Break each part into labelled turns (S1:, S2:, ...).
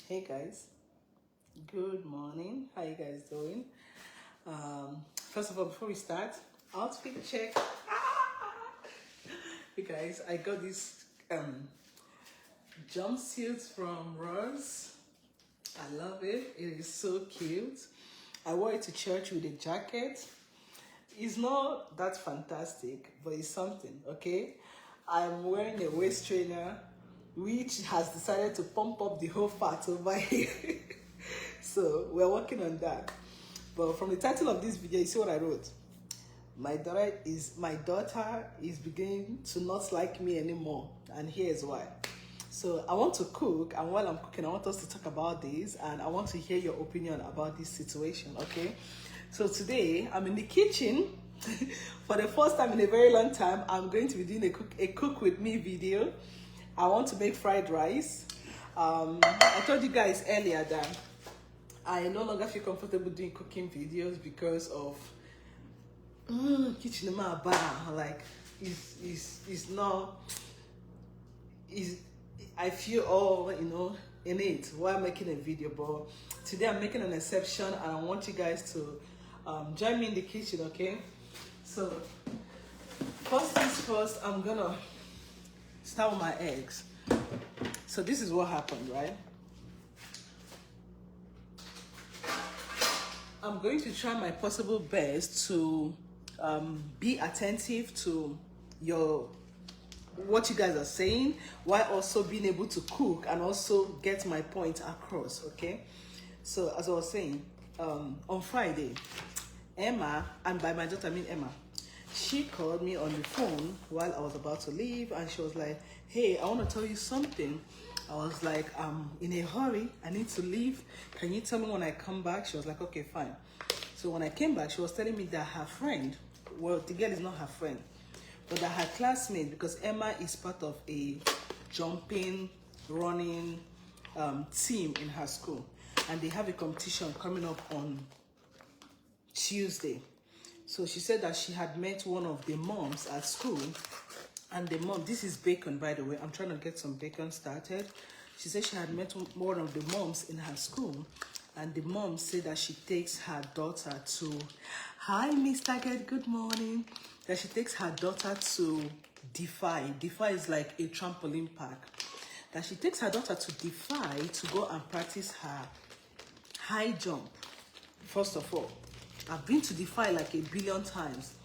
S1: Hey guys, good morning. How you guys doing? First of all, before we start, outfit check. You guys, I got this jumpsuit from Rose. I love it. It is so cute. I wore it to church with a jacket. It's not that fantastic, but it's something, okay? I'm wearing a waist trainer which has decided to pump up the whole fat over here. So we're working on that. But from the title of this video, you see what I wrote? My daughter is beginning to not like me anymore, and here's why. So I want to cook, and while I'm cooking, I want us to talk about this, and I want to hear your opinion about this situation, okay? So today, I'm in the kitchen. For the first time in a very long time, I'm going to be doing a cook with me video. I want to make fried rice. I told you guys earlier that I no longer feel comfortable doing cooking videos because of kitchen like it's not is I feel all in it while making a video. But today I'm making an exception, and I want you guys to join me in the kitchen, okay? So first things first, I'm gonna start with my eggs. So this is what happened, right? I'm going to try my possible best to be attentive to what you guys are saying, while also being able to cook and also get my point across, okay? So as I was saying, on Friday, Emma, and by my daughter I mean Emma, she called me on the phone while I was about to leave, and she was like, hey, I want to tell you something. I was like, I'm in a hurry, I need to leave, can you tell me when I come back? She was like, okay, fine. So when I came back, she was telling me that her friend, well, the girl is not her friend, but that her classmate, because Emma is part of a jumping, running team in her school, and they have a competition coming up on Tuesday. So she said that she had met one of the moms at school, and the mom, this is bacon by the way, I'm trying to get some bacon started. She said she had met one of the moms in her school, and the mom said that she takes her daughter to, hi Mr. Get, good morning, that she takes her daughter to Defy. Defy is like a trampoline park. That she takes her daughter to Defy to go and practice her high jump. First of all, I've been to Defy like a billion times,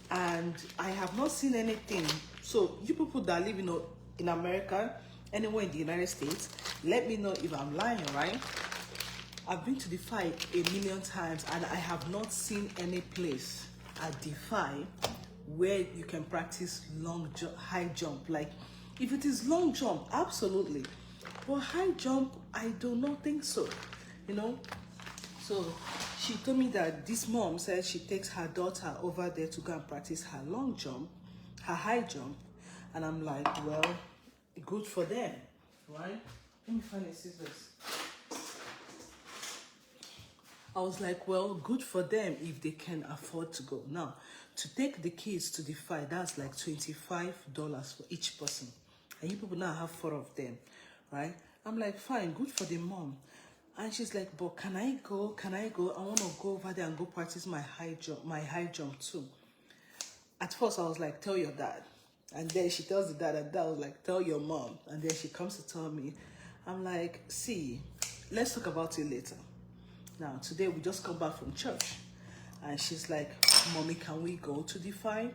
S1: and I have not seen anything. So you people that live in America, anywhere in the United States, let me know if I'm lying, right? I've been to Defy a million times, and I have not seen any place at Defy where you can practice high jump. Like, if it is long jump, absolutely, but high jump, I do not think so, So she told me that this mom said she takes her daughter over there to go and practice her long jump, her high jump, and I'm like, well, good for them, right? Let me find the scissors. I was like, well, good for them if they can afford to go. Now, to take the kids to Defy, that's like $25 for each person. And you people now have 4 of them, right? I'm like, fine, good for the mom. And she's like, but can I go? Can I go? I want to go over there and go practice my high jump too. At first, I was like, tell your dad. And then she tells the dad, and dad was like, tell your mom. And then she comes to tell me. I'm like, see, let's talk about it later. Now, today we just come back from church, and she's like, mommy, can we go to Defy?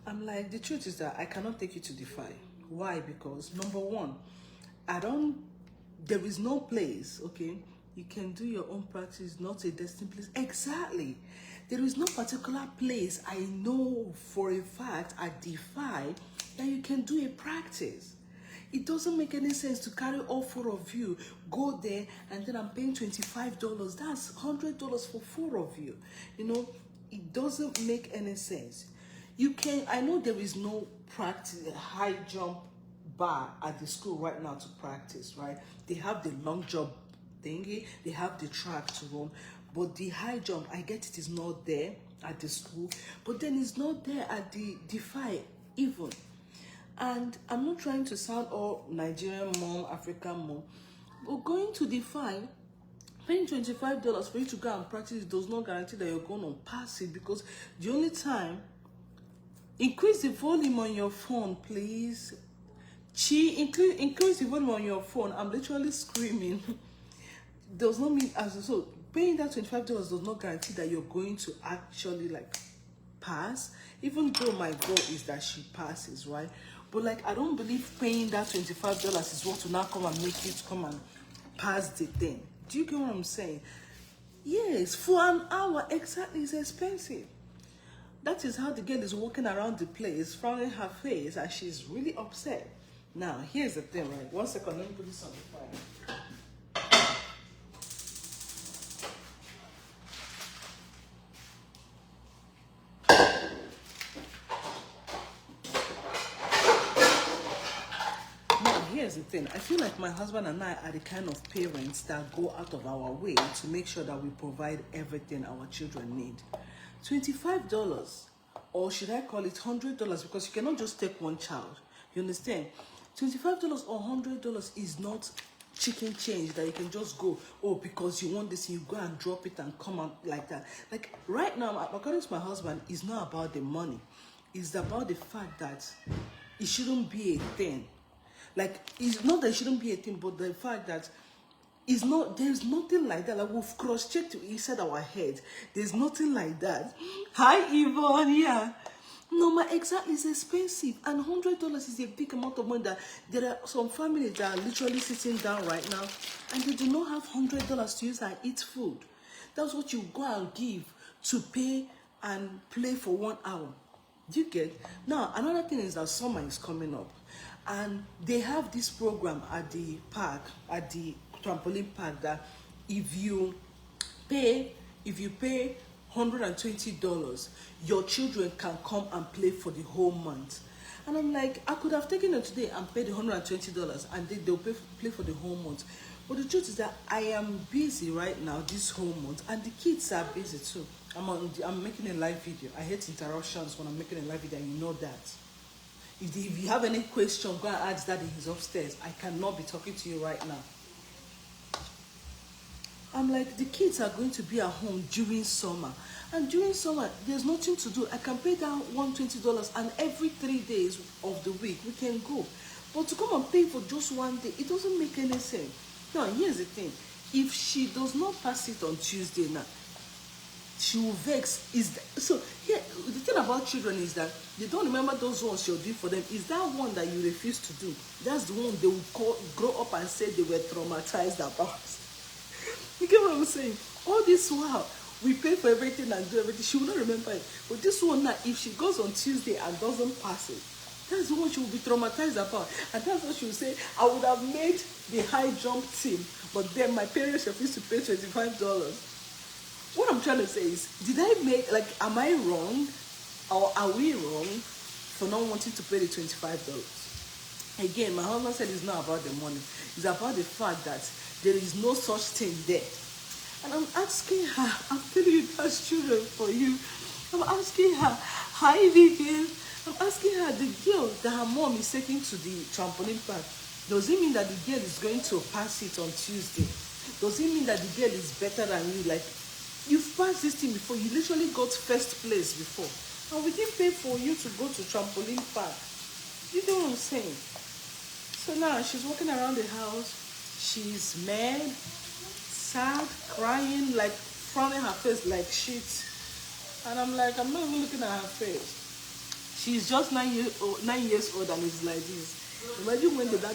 S1: I'm like, the truth is that I cannot take you to Defy. Why? Because number one, there is no place, okay, you can do your own practice, not a destined place. Exactly. There is no particular place I know for a fact at Defy that you can do a practice. It doesn't make any sense to carry all 4 of you, go there, and then I'm paying $25. That's $100 for 4 of you. It doesn't make any sense. I know there is no practice, high jump bar at the school right now to practice, right? They have the long jump thingy, they have the track to run, but the high jump, I get it is not there at the school, but then it's not there at the Defy even. And I'm not trying to sound all Nigerian mom, African mom, But going to define, paying $25 for you to go and practice does not guarantee that you're going to pass it, because the only time, increase the volume on your phone, please. Increase the volume on your phone. I'm literally screaming. Does not mean as so paying that $25 does not guarantee that you're going to actually like pass, even though my goal is that she passes, right? But like, I don't believe paying that $25 is what will now come and make you to come and pass the thing. Do you get what I'm saying? Yes, for an hour, exactly, it's expensive. That is how the girl is walking around the place, frowning her face, and she's really upset. Now, here's the thing, right? 1 second, let me put this on the fire. Here's the thing. I feel like my husband and I are the kind of parents that go out of our way to make sure that we provide everything our children need. $25, or should I call it $100, because you cannot just take one child. You understand? $25 or $100 is not chicken change that you can just go, oh, because you want this, you go and drop it and come out like that. Like right now, according to my husband, it's not about the money. It's about the fact that it shouldn't be a thing. Like, it's not that it shouldn't be a thing, but the fact that it's not, there's nothing like that. Like, we've cross-checked inside our head. There's nothing like that. Hi, Yvonne, yeah. No, my exactly is expensive. And $100 is a big amount of money that there are some families that are literally sitting down right now and they do not have $100 to use and eat food. That's what you go and give to pay and play for 1 hour. Do you get? Now, another thing is that summer is coming up. And they have this program at the park, at the trampoline park, that if you pay $120, your children can come and play for the whole month. And I'm like, I could have taken them today and paid the $120 and they'll play for the whole month. But the truth is that I am busy right now this whole month, and the kids are busy too. I'm making a live video. I hate interruptions when I'm making a live video, and you know that. If you have any question, go and ask Daddy. He's upstairs. I cannot be talking to you right now. I'm like, the kids are going to be at home during summer. And during summer, there's nothing to do. I can pay down $120 and every 3 days of the week, we can go. But to come and pay for just 1 day, it doesn't make any sense. Now, here's the thing. If she does not pass it on Tuesday now, she will vex. So here, the thing about children is that they don't remember those ones you're doing for them. Is that one that you refuse to do? That's the one they will grow up and say they were traumatized about. You get what I'm saying? All this while, we pay for everything and do everything. She will not remember it. But this one now, if she goes on Tuesday and doesn't pass it, that's the one she will be traumatized about. And that's what she will say, I would have made the high jump team, but then my parents refused to pay $25. What I'm trying to say is, did I make, like, am I wrong? Or are we wrong for not wanting to pay the $25? Again, my husband said it's not about the money. It's about the fact that there is no such thing there. And I'm asking her, I'm telling you, that's children for you. I'm asking her, hi Vivian. I'm asking her, the girl that her mom is taking to the trampoline park, does it mean that the girl is going to pass it on Tuesday? Does it mean that the girl is better than you? Like, you've passed this thing before. You literally got first place before. And we didn't pay for you to go to trampoline park. You know what I'm saying? So now she's walking around the house. She's mad, sad, crying, like frowning her face like shit. And I'm like, I'm not even looking at her face. She's just 9 years old and is like this. Imagine when they now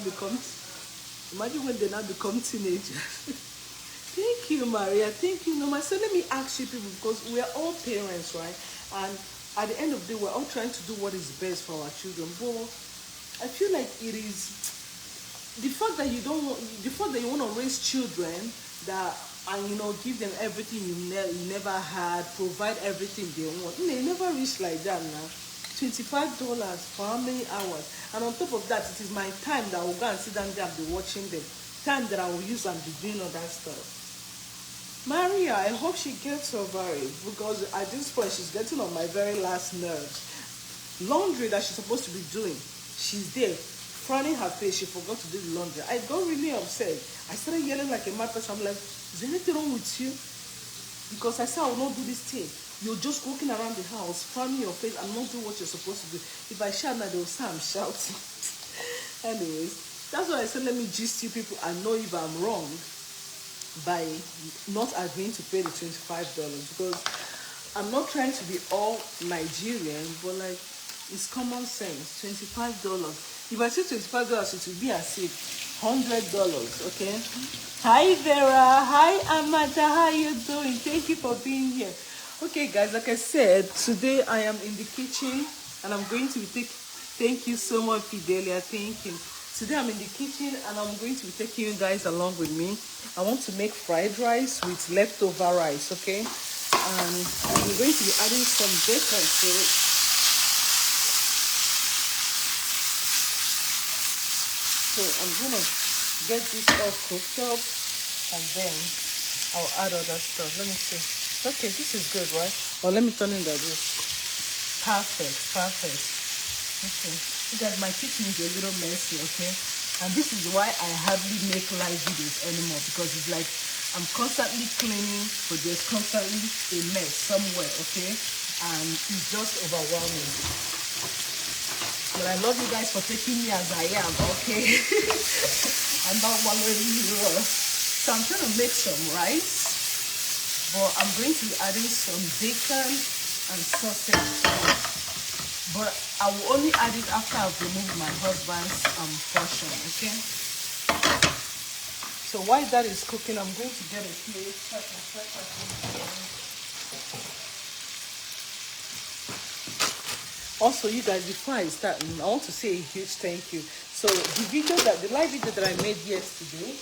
S1: become teenagers. Thank you, Maria. Thank you, Norma. So let me ask you people, because we are all parents, right? And at the end of the day, we're all trying to do what is best for our children. But I feel like it is the fact that you want to raise children that, and you know, give them everything you never had, provide everything they want. You know, you never reach like that now. $25 for how many hours? And on top of that, it is my time that I will go and sit down there and be watching them. Time that I will use and be doing all that stuff. Maria, I hope she gets over it, because at this point she's getting on my very last nerves. Laundry that she's supposed to be doing, she's there frowning her face. She forgot to do the laundry. I got really upset. I started yelling like a mad person. I'm like, is there anything wrong with you? Because I said I will not do this thing. You're just walking around the house, frowning your face and not doing what you're supposed to do. If I shout now, they will say I'm shouting. Anyways, that's why I said let me gist you people and know if I'm wrong by not agreeing to pay the $25, because I'm not trying to be all Nigerian, but like it's common sense. $25. If I say $25, it will be as if $100. Okay. Hi Vera. Hi Amanda. How you doing? Thank you for being here. Okay, guys. Like I said, today I am in the kitchen and I'm going to be thank you so much, Fidelia. Thank you. Today I'm in the kitchen and I'm going to be taking you guys along with me. I want to make fried rice with leftover rice, okay? And I'm going to be adding some bacon to it. So I'm gonna get this all cooked up and then I'll add other stuff. Let me see. Okay, this is good, right? Or let me turn in that this. Perfect. Okay. Because my kitchen is a little messy, okay? And this is why I hardly make live videos anymore, because it's like I'm constantly cleaning, but there's constantly a mess somewhere, okay? And it's just overwhelming. But I love you guys for taking me as I am, okay? I'm not wallowing you. So I'm trying to make some rice, but I'm going to be adding some bacon and sausage to it. But I will only add it after I've removed my husband's portion, okay? So while that is cooking, I'm going to get a plate. Also, you guys, before I start, I want to say a huge thank you. So the live video that I made yesterday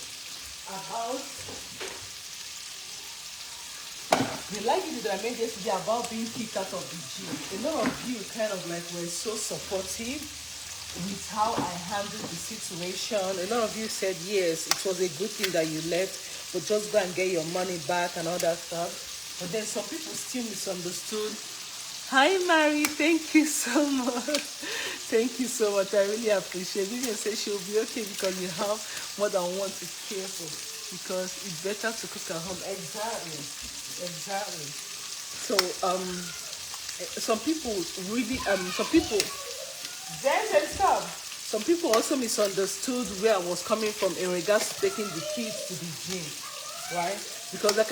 S1: about being kicked out of the gym, a lot of you kind of like were so supportive with how I handled the situation. A lot of you said yes, it was a good thing that you left, but just go and get your money back and all that stuff. But then some people still misunderstood. Hi Mary, thank you so much. Thank you so much. I really appreciate it. Vivian said she'll be okay because you have more than one to care for, because it's better to cook at home. Exactly. So some people also misunderstood where I was coming from in regards to taking the kids to the gym, right? Because like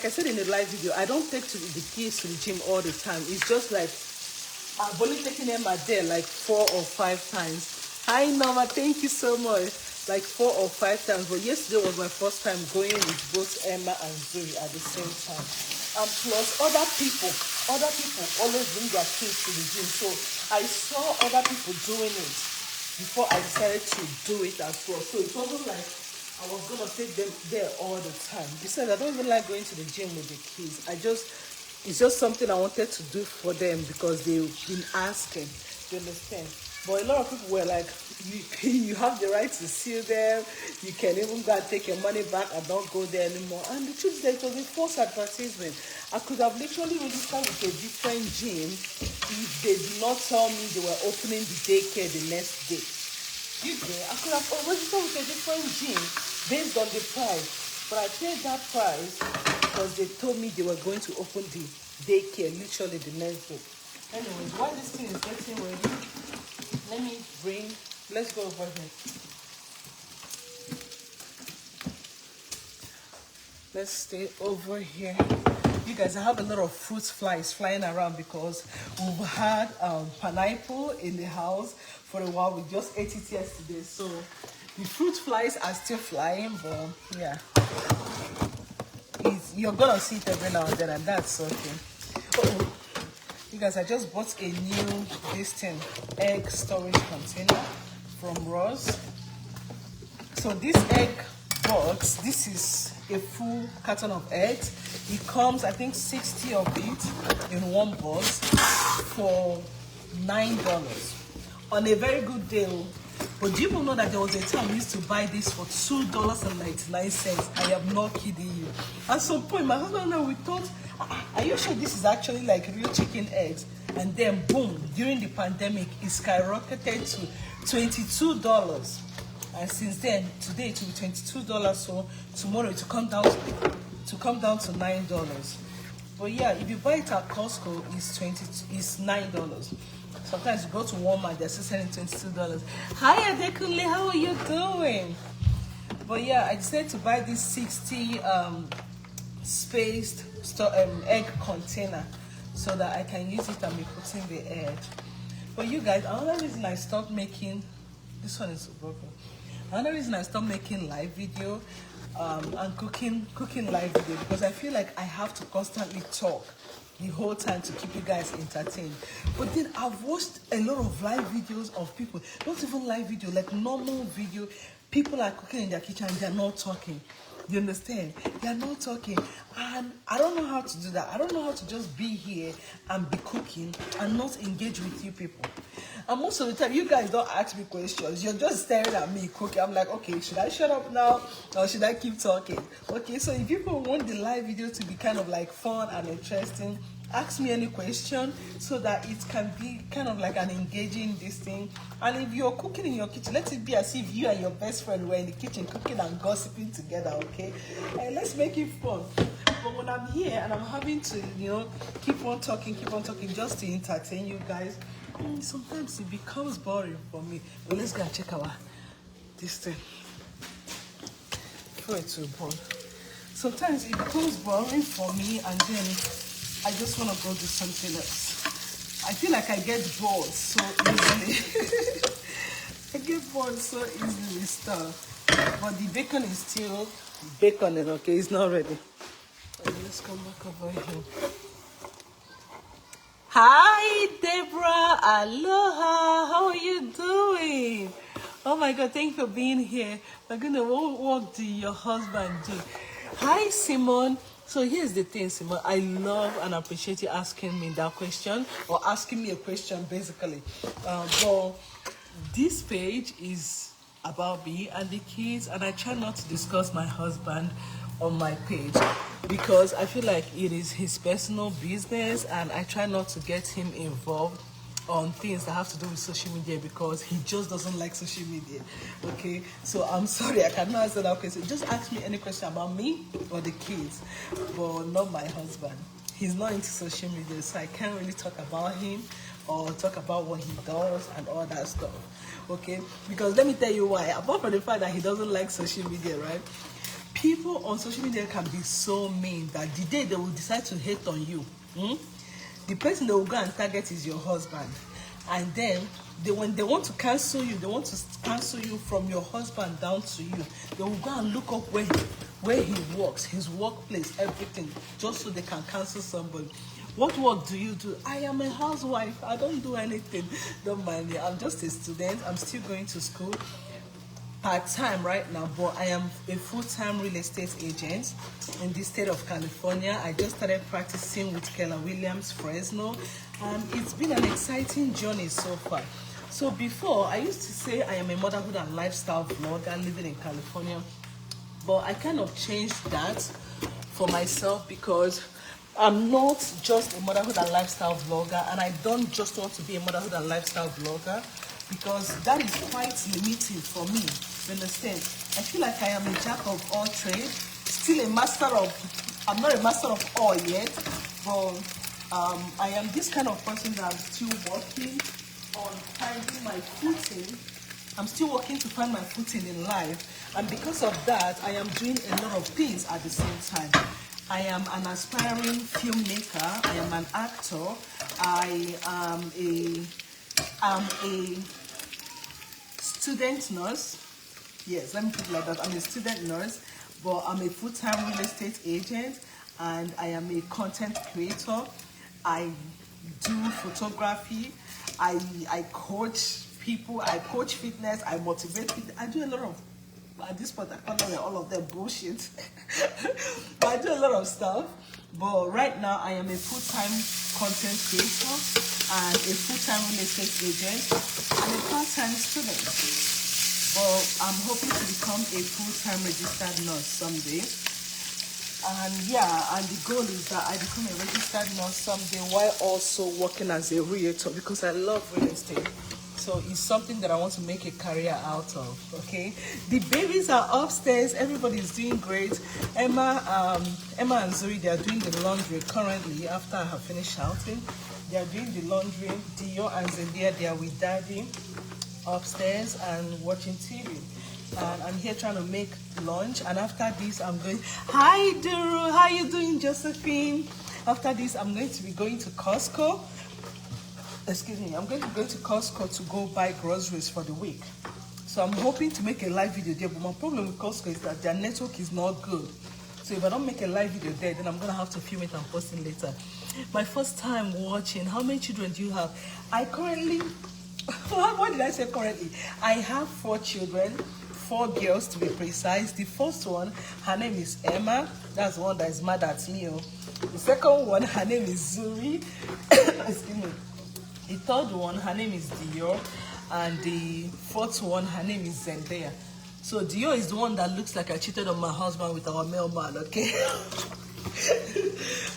S1: I said in the live video, I don't take the kids to the gym all the time. It's just like I've only taken them a day like 4 or 5 times. Hi Norma, thank you so much. Like 4 or 5 times. But yesterday was my first time going with both Emma and Zurie at the same time. And plus other people always bring their kids to the gym. So I saw other people doing it before I decided to do it as well. So it wasn't like I was gonna take them there all the time. Besides, I don't even like going to the gym with the kids. It's just something I wanted to do for them because they've been asking. You understand? But a lot of people were like, you have the right to sue them. You can even go and take your money back and don't go there anymore. And the truth is that it was a false advertisement. I could have literally registered with a different gym if they did not tell me they were opening the daycare the next day. I could have registered with a different gym based on the price. But I paid that price because they told me they were going to open the daycare literally the next day. Anyways, while this thing is getting ready, let's go over here. Let's stay over here. You guys, I have a lot of fruit flies flying around because we've had pineapple in the house for a while. We just ate it yesterday. So the fruit flies are still flying, but yeah. You're going to see it every now and then, and that's okay. You guys, I just bought a new egg storage container from Ross. So this egg box, this is a full carton of eggs. It comes, I think, 60 of it in one box for $9 on a very good deal. But do you know that there was a time we used to buy this for $2.99? I am not kidding you. At some point, my husband and I, we thought, are you sure this is actually like real chicken eggs? And then boom, during the pandemic, it skyrocketed to $22. And since then, today it will be $22. So tomorrow it will come down to $9. But yeah, if you buy it at Costco, it's $9. Sometimes you go to Walmart, they're still selling $22. Hi Adekunle, how are you doing? But yeah, I decided to buy this 60 spaced egg container so that I can use it and be putting the egg. But you guys, another reason I stopped making, this one is so broken. Another reason I stopped making live video and cooking live video, because I feel like I have to constantly talk the whole time to keep you guys entertained. But then I've watched a lot of live videos of people, not even live video, like normal video. People are cooking in their kitchen and they're not talking. You understand? They're not talking. And I don't know how to do that. I don't know how to just be here and be cooking and not engage with you people. And most of the time, you guys don't ask me questions. You're just staring at me cooking. I'm like, okay, should I shut up now or should I keep talking? Okay, so if people want the live video to be kind of like fun and interesting, ask me any question so that it can be kind of like an engaging this thing. And if you're cooking in your kitchen, let it be as if you and your best friend were in the kitchen cooking and gossiping together, okay? And let's make it fun. But when I'm here and I'm having to, keep on talking just to entertain you guys, sometimes it becomes boring for me. But let's go and check this thing. Before it's too boring. Sometimes it becomes boring for me and then I just want to go do something else. I feel like I get bored so easily. I get bored so easily with stuff. But the bacon is still baconing, okay? It's not ready. Okay, let's come back over here. Hi, Deborah. Aloha. How are you doing? Oh my God, thank you for being here. We're going to, what work do your husband do? Hi, Simone. So here's the thing, Simon. I love and appreciate you asking me that question, or asking me a question, basically. But this page is about me and the kids, and I try not to discuss my husband on my page because I feel like it is his personal business, and I try not to get him involved on things that have to do with social media because he just doesn't like social media. Okay, so I'm sorry, I cannot answer that question. Just ask me any question about me or the kids, but not my husband. He's not into social media, so I can't really talk about him or talk about what he does and all that stuff. Okay, because let me tell you why. Apart from the fact that he doesn't like social media, right? People on social media can be so mean that the day they will decide to hate on you, the person they will go and target is your husband. And then when they want to cancel you, they want to cancel you from your husband down to you. They will go and look up where he works, his workplace, everything, just so they can cancel somebody. What work do you do? I am a housewife. I don't do anything. Don't mind me. I'm just a student. I'm still going to school part-time right now, but I am a full-time real estate agent in the state of California. I just started practicing with Keller Williams, Fresno, and it's been an exciting journey so far. So before, I used to say I am a motherhood and lifestyle vlogger living in California, but I kind of changed that for myself because I'm not just a motherhood and lifestyle vlogger, and I don't just want to be a motherhood and lifestyle vlogger because that is quite limiting for me. You understand? I feel like I am a jack of all trades, still a master of, I'm not a master of all yet, but I am this kind of person that I'm still working on finding my footing. I'm still working to find my footing in life, and because of that, I am doing a lot of things at the same time. I am an aspiring filmmaker, I am an actor, I am a student nurse. Yes, let me put it like that. I'm a student nurse, but I'm a full-time real estate agent, and I am a content creator. I do photography. I coach people. I coach fitness. I motivate people. I do a lot of, at this point, I can't know all of them bullshit. But I do a lot of stuff. But right now, I am a full-time content creator and a full-time real estate agent and a part-time student. But I'm hoping to become a full-time registered nurse someday. And yeah, and the goal is that I become a registered nurse someday while also working as a realtor because I love real estate. So it's something that I want to make a career out of, okay? The babies are upstairs. Everybody's doing great. Emma and Zurie, they are doing the laundry currently after I have finished shouting. They are doing the laundry. Dior and Zendaya, they are with Daddy upstairs and watching TV. And I'm here trying to make lunch. And after this, I'm going... Hi, Duru. How you doing, Josephine? After this, I'm going to be going to Costco. Excuse me, I'm going to go to Costco to go buy groceries for the week. So I'm hoping to make a live video there, but my problem with Costco is that their network is not good. So if I don't make a live video there, then I'm going to have to film it and post it later. My first time watching. How many children do you have? I currently... What did I say currently? I have 4 children, 4 girls to be precise. The first one, her name is Emma. That's the one that is mad at me. The second one, her name is Zurie. Excuse me. The third one, her name is Dior, and the fourth one, her name is Zendaya. So Dior is the one that looks like I cheated on my husband with our mailman, okay?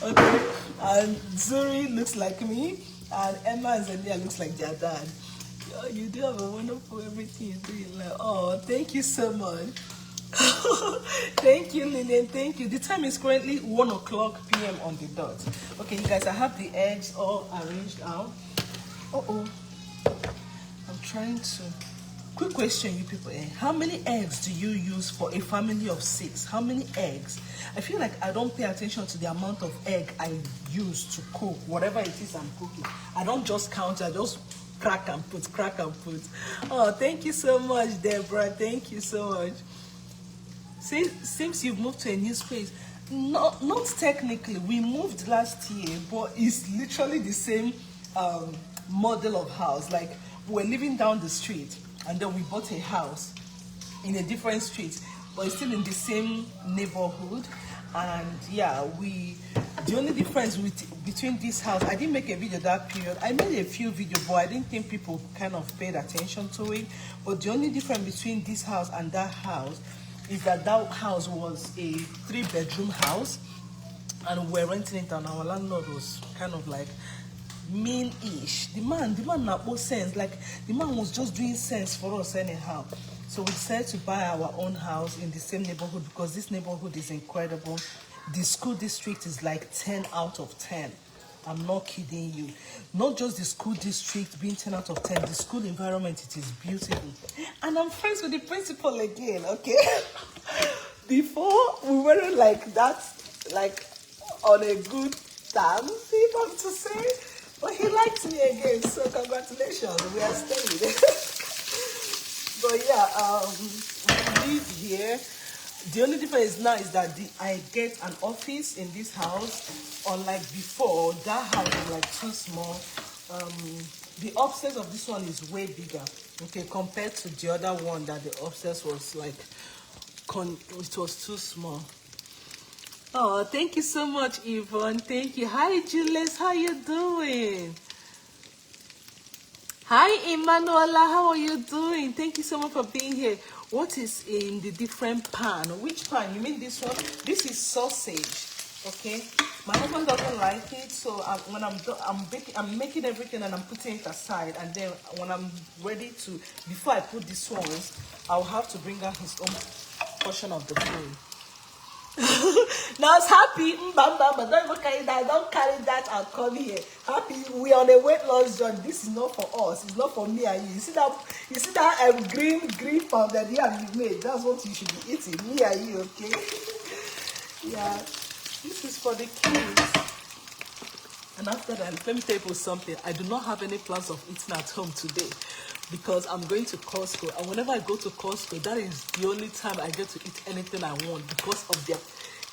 S1: Okay, and Zurie looks like me, and Emma and Zendaya looks like their dad. Oh, you do have a wonderful everything you do in life. Oh, thank you so much. Thank you, Lillian. Thank you. The time is currently 1:00 p.m. on the dot. Okay, you guys, I have the eggs all arranged out. I'm trying to... Quick question, you people. How many eggs do you use for a family of 6? How many eggs? I feel like I don't pay attention to the amount of egg I use to cook, whatever it is I'm cooking. I don't just count, I just crack and put. Oh, thank you so much, Deborah. Thank you so much. Seems you've moved to a new space. Not technically. We moved last year, but it's literally the same model of house. Like, we're living down the street and then we bought a house in a different street, but it's still in the same neighborhood. And yeah, the only difference between this house, I didn't make a video that period. I made a few videos, but I didn't think people kind of paid attention to it. But the only difference between this house and that house is that house was a 3-bedroom house and we're renting it, and our landlord was kind of like mean-ish. The man not more sense. Like, the man was just doing sense for us anyhow. So we decided to buy our own house in the same neighborhood because this neighborhood is incredible. The school district is like 10 out of 10. I'm not kidding you. Not just the school district being 10 out of 10. The school environment, it is beautiful. And I'm friends with the principal again, okay? Before, we weren't like that, like on a good term, if I'm to say. But he likes me again, so congratulations. We are staying. But yeah, we live here. The only difference now is that I get an office in this house. Unlike before, that house was like too small. The upstairs of this one is way bigger, okay, compared to the other one that the upstairs was like, it was too small. Oh, thank you so much, Yvonne. Thank you. Hi, Julius. How you doing? Hi, Emanuela. How are you doing? Thank you so much for being here. What is in the different pan? Which pan? You mean this one? This is sausage. Okay. My husband doesn't like it, so when I'm done, I'm making everything and I'm putting it aside. And then when I'm ready to, before I put this one, I'll have to bring out his own portion of the food. Now it's happy, but don't even carry that. Don't carry that and come here. Happy, we are on a weight loss journey. This is not for us. It's not for me and you. You see that green powder here you made. That's what you should be eating. Me and you, okay? Yeah, this is for the kids. And after that, let me tell you something. I do not have any plans of eating at home today because I'm going to Costco. And whenever I go to Costco, that is the only time I get to eat anything I want because of their,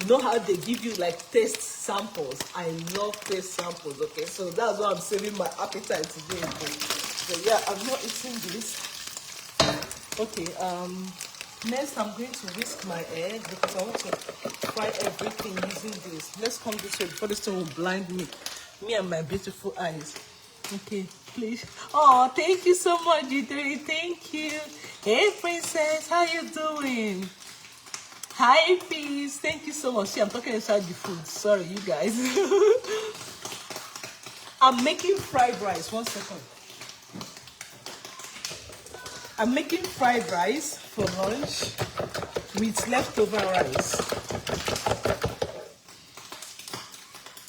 S1: you know how they give you like taste samples. I love taste samples, okay? So that's why I'm saving my appetite today. Okay? So yeah, I'm not eating this. Okay, next I'm going to whisk my egg because I want to fry everything using this. Let's come this way before this thing will blind me and my beautiful eyes. Okay, please. Oh, thank you so much, Zurie. Thank you. Hey, princess, how you doing? Hi, peace. Thank you so much. See, I'm talking inside the food. Sorry, you guys. I'm making fried rice. 1 second. I'm making fried rice for lunch with leftover rice.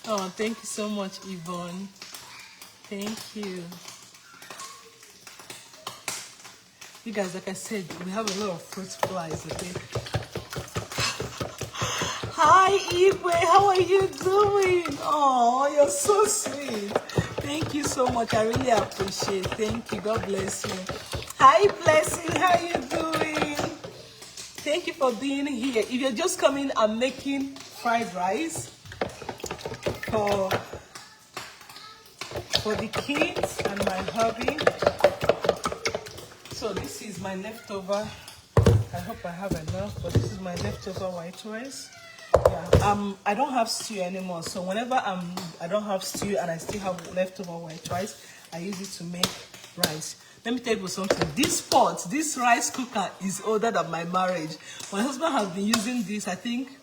S1: Oh, thank you so much, Yvonne. Thank you. You guys, like I said, we have a lot of fruit flies, okay? Hi, Ibe, how are you doing? Oh, you're so sweet. Thank you so much. I really appreciate it. Thank you. God bless you. Hi, Blessing. How are you doing? Thank you for being here. If you're just coming, I'm making fried rice for the kids and my hubby. So this is my leftover. I hope I have enough, but this is my leftover white rice. Yeah, I don't have stew anymore, so whenever I don't have stew and I still have leftover white rice, I use it to make rice. Let me tell you something. This rice cooker is older than my marriage. My husband has been using this, I think,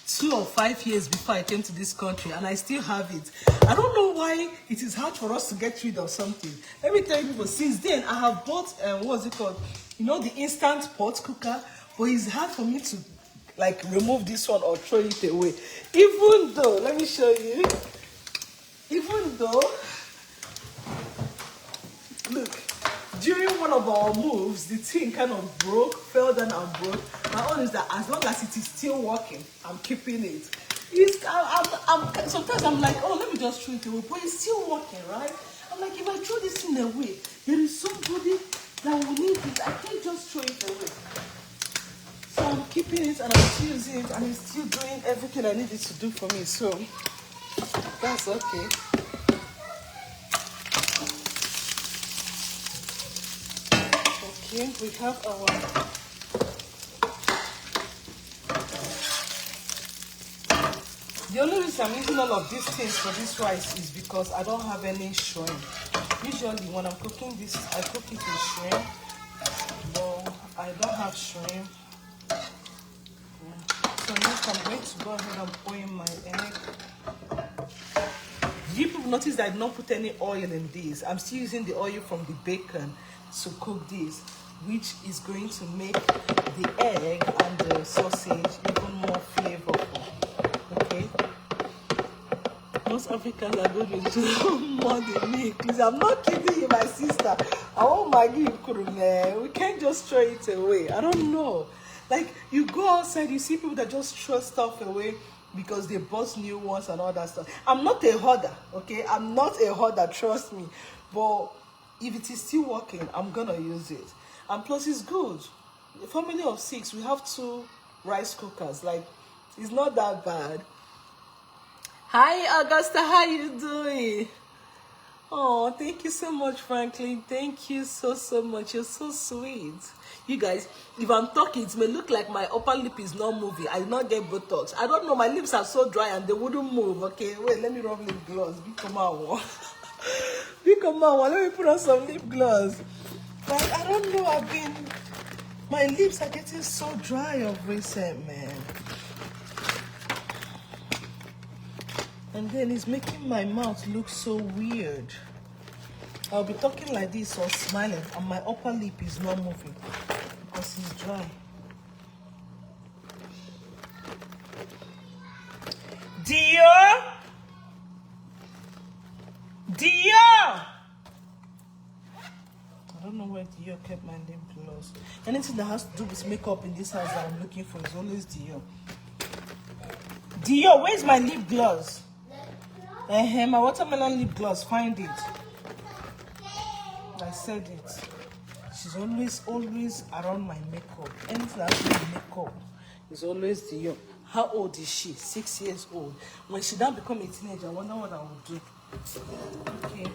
S1: 2 or 5 years before I came to this country, and I still have it. I don't know why it is hard for us to get rid of something. Let me tell you people, since then I have bought what's it called? You know, the instant pot cooker, but it's hard for me to like remove this one or throw it away. Even though, let me show you. Even though, look, during one of our moves, the thing kind of fell down and broke. My own is that as long as it is still working, I'm keeping it. Sometimes I'm like, oh, let me just throw it away, but it's still working, right? I'm like, if I throw this thing away, there is somebody that will need it. I can't just throw it away. So I'm keeping it and I'm still using it, and it's still doing everything I need it to do for me. So that's okay. Okay, we have our the only reason I'm using all of these things for this rice is because I don't have any shrimp. Usually when I'm cooking this, I cook it with shrimp, but I don't have shrimp. So next I'm going to go ahead and pour in my egg. You people notice that I did not put any oil in this. I'm still using the oil from the bacon to cook this, which is going to make the egg and the sausage even more flavorful. Okay? Most Africans are good with more than me. Please, I'm not kidding you, my sister. Oh my God, we can't just throw it away. I don't know. Like, you go outside, you see people that just throw stuff away because they bought new ones and all that stuff. I'm not a hoarder, okay? I'm not a hoarder, trust me. But if it is still working, I'm gonna use it. And plus, it's good. A family of 6, we have 2 rice cookers. Like, it's not that bad. Hi, Augusta, how you doing? Oh, thank you so much, Franklin. Thank you so much. You're so sweet. You guys, if I'm talking, it may look like my upper lip is not moving. I did not get Botox. I don't know. My lips are so dry and they wouldn't move. Okay, wait, let me rub lip gloss. Come on. Let me put on some lip gloss. Like, I don't know. My lips are getting so dry of recent, man. And then it's making my mouth look so weird. I'll be talking like this or smiling, and my upper lip is not moving because it's dry. Dior! Dior! I don't know where Dior kept my lip gloss. Anything that has to do with makeup in this house that I'm looking for is always Dior. Dior, where's my lip gloss? My watermelon lip gloss, find it. I said it. She's always around my makeup. Anything that has to do with makeup is always Dior. How old is she? 6 years old. When she doesn't become a teenager, I wonder what I will do. Okay.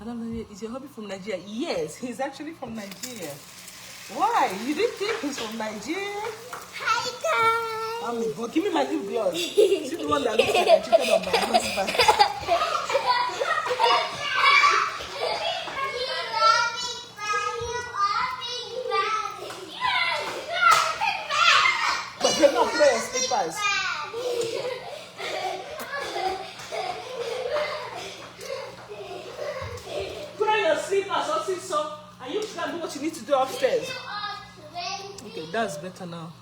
S1: Madam, is your hubby from Nigeria? Yes, he's actually from Nigeria. Why? You didn't think he's from Nigeria?
S2: Hi, guys.
S1: But give me my lip gloss. See the one that looks like I cheated on my husband. But you're not playing slippers. And you can do what you need to do upstairs. Okay, that's better now.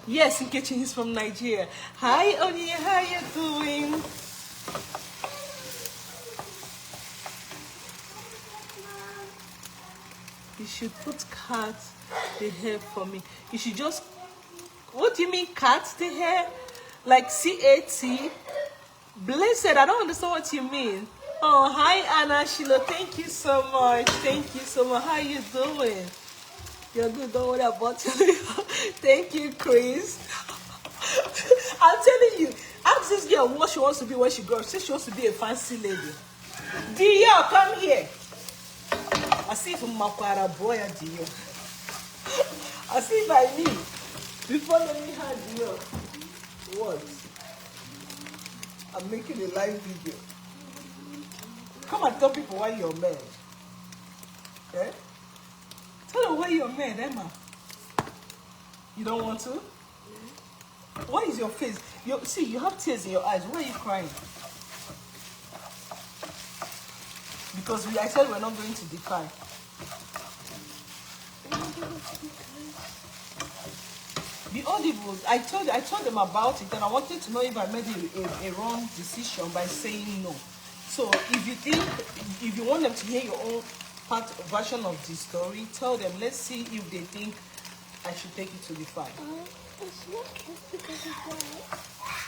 S1: Yes, Nkechi, he's from Nigeria. Hi, Oni, how you doing? You should put cut the hair for me. You should just, what do you mean cut the hair? Like C-A-T? Blessed, I don't understand what you mean. Oh, hi, Anna Sheila. Thank you so much. Thank you so much. How you doing? You're good. Don't worry about it. Thank you, Chris. I'm telling you, ask this girl what she wants to be when she grows up. She says she wants to be a fancy lady. Dior, come here. I see if Makwara boy and Dior. I see if I need. Before let me have Dior. What? I'm making a live video. Come and tell people why you're mad. Okay? Tell them why you're mad, Emma. You don't want to? Why is your face? See, you have tears in your eyes. Why are you crying? Because I said we're not going to decline. The audibles, I told them about it, and I wanted to know if I made a wrong decision by saying no. So if you want them to hear your own version of the story, tell them. Let's see if they think I should take it to the fight.
S2: It's not just because of that.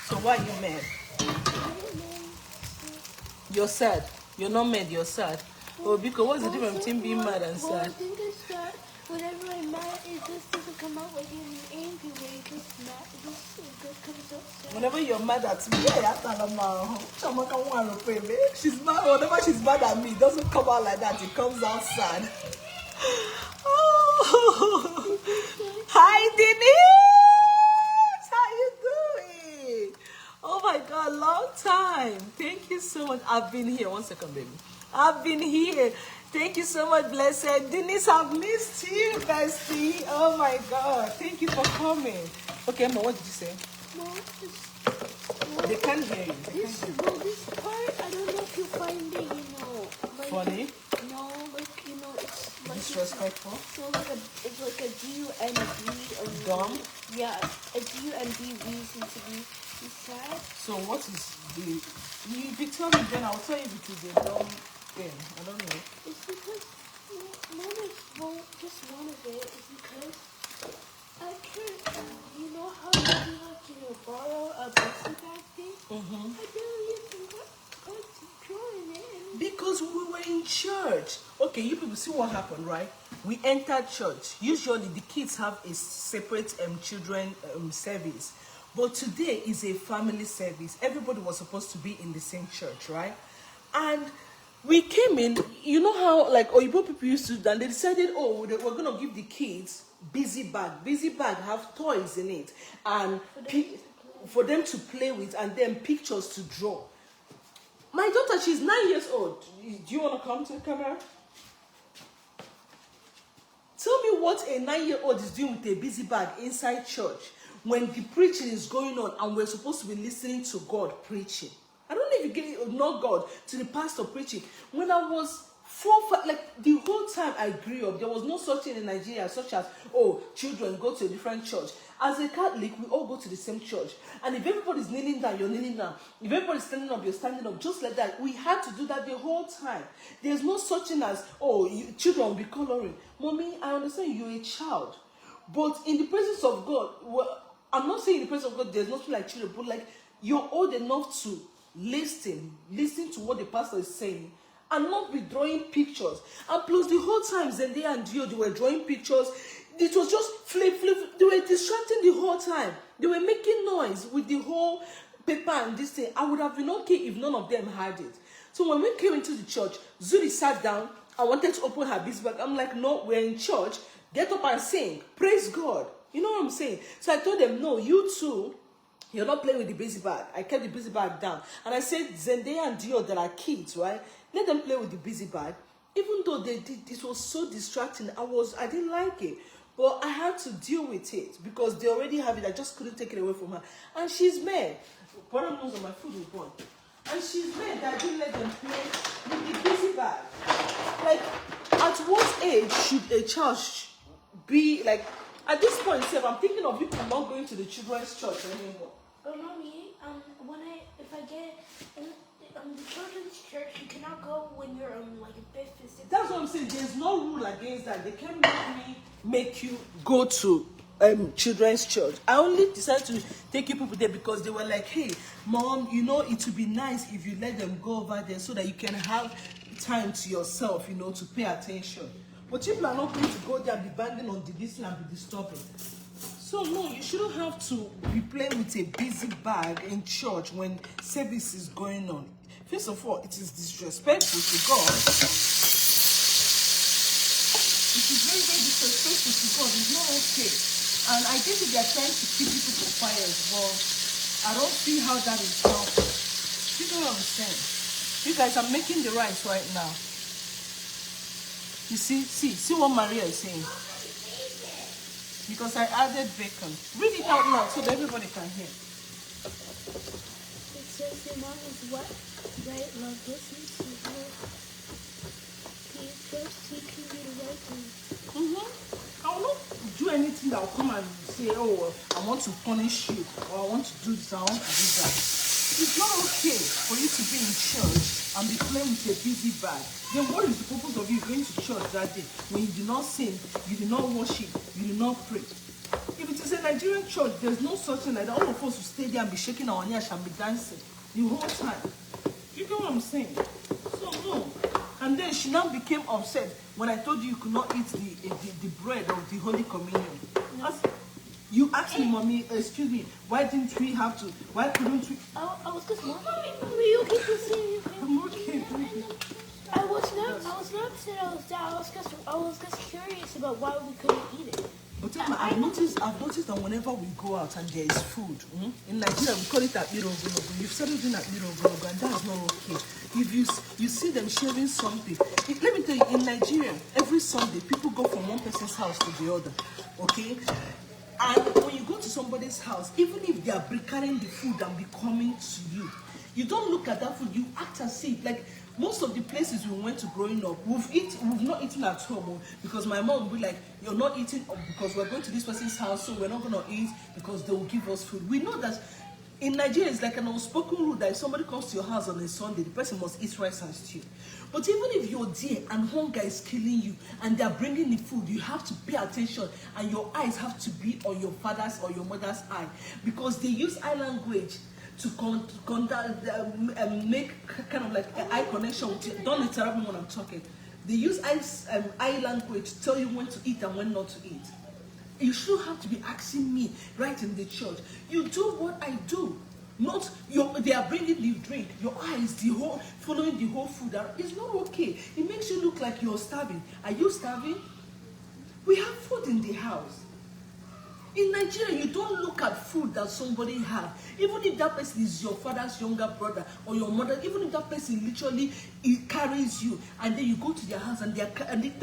S1: So why are you mad? You're sad. You're not mad. You're sad. Oh, because what's the difference between being mad and sad?
S2: I think it's that whenever I'm mad, it just doesn't come out like in an angry way. It just comes out sad.
S1: Whenever you're mad at me, she's mad. Whenever she's mad at me, it doesn't come out like that. It comes out sad. Oh. Hi, Denise. How you doing? Oh my God, long time. Thank you so much. I've been here. 1 second, baby. I've been here. Thank you so much, Blessed. Denise, I've missed you, bestie. Oh my God. Thank you for coming. Okay, Emma, what did you say?
S2: No,
S1: they can't hear you.
S2: This part, I don't know if you find it, like,
S1: funny?
S2: No, like, it's like
S1: disrespectful.
S2: So it's like a D and a B.
S1: Dumb?
S2: Yeah, a D and B reason to be sad.
S1: So what is the... If you tell me, then I'll tell you if it is a dumb thing. I don't know.
S2: It's because just one of it is because I can't, how you do borrow a boxy bag thing?
S1: Mm-hmm.
S2: I barely even got to drawing it.
S1: Because we were in church. Okay, you people see what happened, right? We entered church. Usually the kids have a separate children service. But today is a family service. Everybody was supposed to be in the same church, right? And we came in, you know how like Oyibo people used to do, and they decided, oh, we're going to give the kids busy bag. Busy bag have toys in it. And for them to play with, and then pictures to draw. My daughter, she's 9 years old. Do you want to come to the camera? Tell me what a 9-year-old is doing with a busy bag inside church when the preaching is going on and we're supposed to be listening to God preaching. I don't know if you get it, not God, to the pastor preaching. When I was 4, like the whole time I grew up, there was no such thing in Nigeria, such as, oh, children go to a different church. As a Catholic, we all go to the same church. And if everybody's kneeling down, you're kneeling down. If everybody's standing up, you're standing up. Just like that. We had to do that the whole time. There's no such thing as, oh, children will be coloring. Mommy, I understand you're a child. But in the presence of God, well, I'm not saying in the presence of God there's nothing like children, but like you're old enough to listen to what the pastor is saying and not be drawing pictures. And plus the whole time Zendaya and Dior, they were drawing pictures. It was just flip. They were distracting the whole time. They were making noise with the whole paper and this thing. I would have been okay if none of them had it. So when we came into the church, Zurie sat down. I wanted to open her busy bag. I'm like, no, we're in church. Get up and sing. Praise God. You know what I'm saying? So I told them, no, you two, you're not playing with the busy bag. I kept the busy bag down. And I said, Zendaya and Dior, that are kids, right? Let them play with the busy bag. Even though they did, it was so distracting. I didn't like it. But I had to deal with it because they already have it. I just couldn't take it away from her. And she's mad. What I'm losing, my food is gone. And she's mad that I didn't let them play with the busy bag. Like, at what age should a child be like? At this point, Seb, I'm thinking of people not going to the children's church anymore.
S2: But mommy, if I get in the children's church, you cannot go when you're like a bit physical.
S1: That's what I'm saying. There's no rule against that. They can't make you go to children's church. I only decided to take you people there because they were like, hey, mom, you know, it would be nice if you let them go over there so that you can have time to yourself, you know, to pay attention. But people are not going to go there and be banging on the listen and be disturbing. So no, you shouldn't have to be playing with a busy bag in church when service is going on. First of all, it is disrespectful to God. It is very, very disrespectful to God. It's not okay. And I get it, they are trying to keep people for quiet, but I don't see how that is helpful. You know what I'm saying? You guys, I'm making the rice right now. You see what Maria is saying? Because I added bacon. Read it out loud so that everybody can hear.
S2: It says your mom is what? Right, love, listen to her. He first teaching you the right thing.
S1: I will not do anything that will come and say, oh, I want to punish you, or I want to do this, I want to do that. It's not okay for you to be in church and be playing with a busy bag. Then what is the purpose of you going to church that day when you do not sing, you do not worship, you do not pray? If it is a Nigerian church, there's no such thing like that. All of us will stay there and be shaking our nyash and be dancing the whole time. You get what I'm saying? So no. And then she now became upset when I told you could not eat the bread of the Holy Communion. No. You asked me, mommy, excuse me, why couldn't we?
S2: I was just mommy, you okay to see?
S1: I'm okay.
S2: I was not upset. I was just curious about why we couldn't eat it.
S1: But I've noticed that whenever we go out and there is food, in Nigeria we call it akpirogonogo. You've started doing akpirogonogo, and that's not okay. If you see them sharing something, let me tell you, in Nigeria, every Sunday people go from one person's house to the other, okay? And when you go to somebody's house, even if they are carrying the food and be coming to you, you don't look at that food. You act as if like. Most of the places we went to growing up, we've not eaten at home because my mom will be like, you're not eating because we're going to this person's house, so we're not going to eat because they will give us food. We know that in Nigeria, it's like an unspoken rule that if somebody comes to your house on a Sunday, the person must eat rice and stew. But even if you're there and hunger is killing you and they're bringing the food, you have to pay attention and your eyes have to be on your father's or your mother's eye because they use eye language to make kind of like an eye connection with you. Don't interrupt me when I'm talking. They use eye language to tell you when to eat and when not to eat. You shouldn't have to be asking me right in the church. You do what I do. Not they are bringing the drink. Your eyes, following the whole food. It's not okay. It makes you look like you're starving. Are you starving? We have food in the house. In Nigeria, you don't look at food that somebody has. Even if that person is your father's younger brother or your mother, even if that person literally carries you, and then you go to their house and they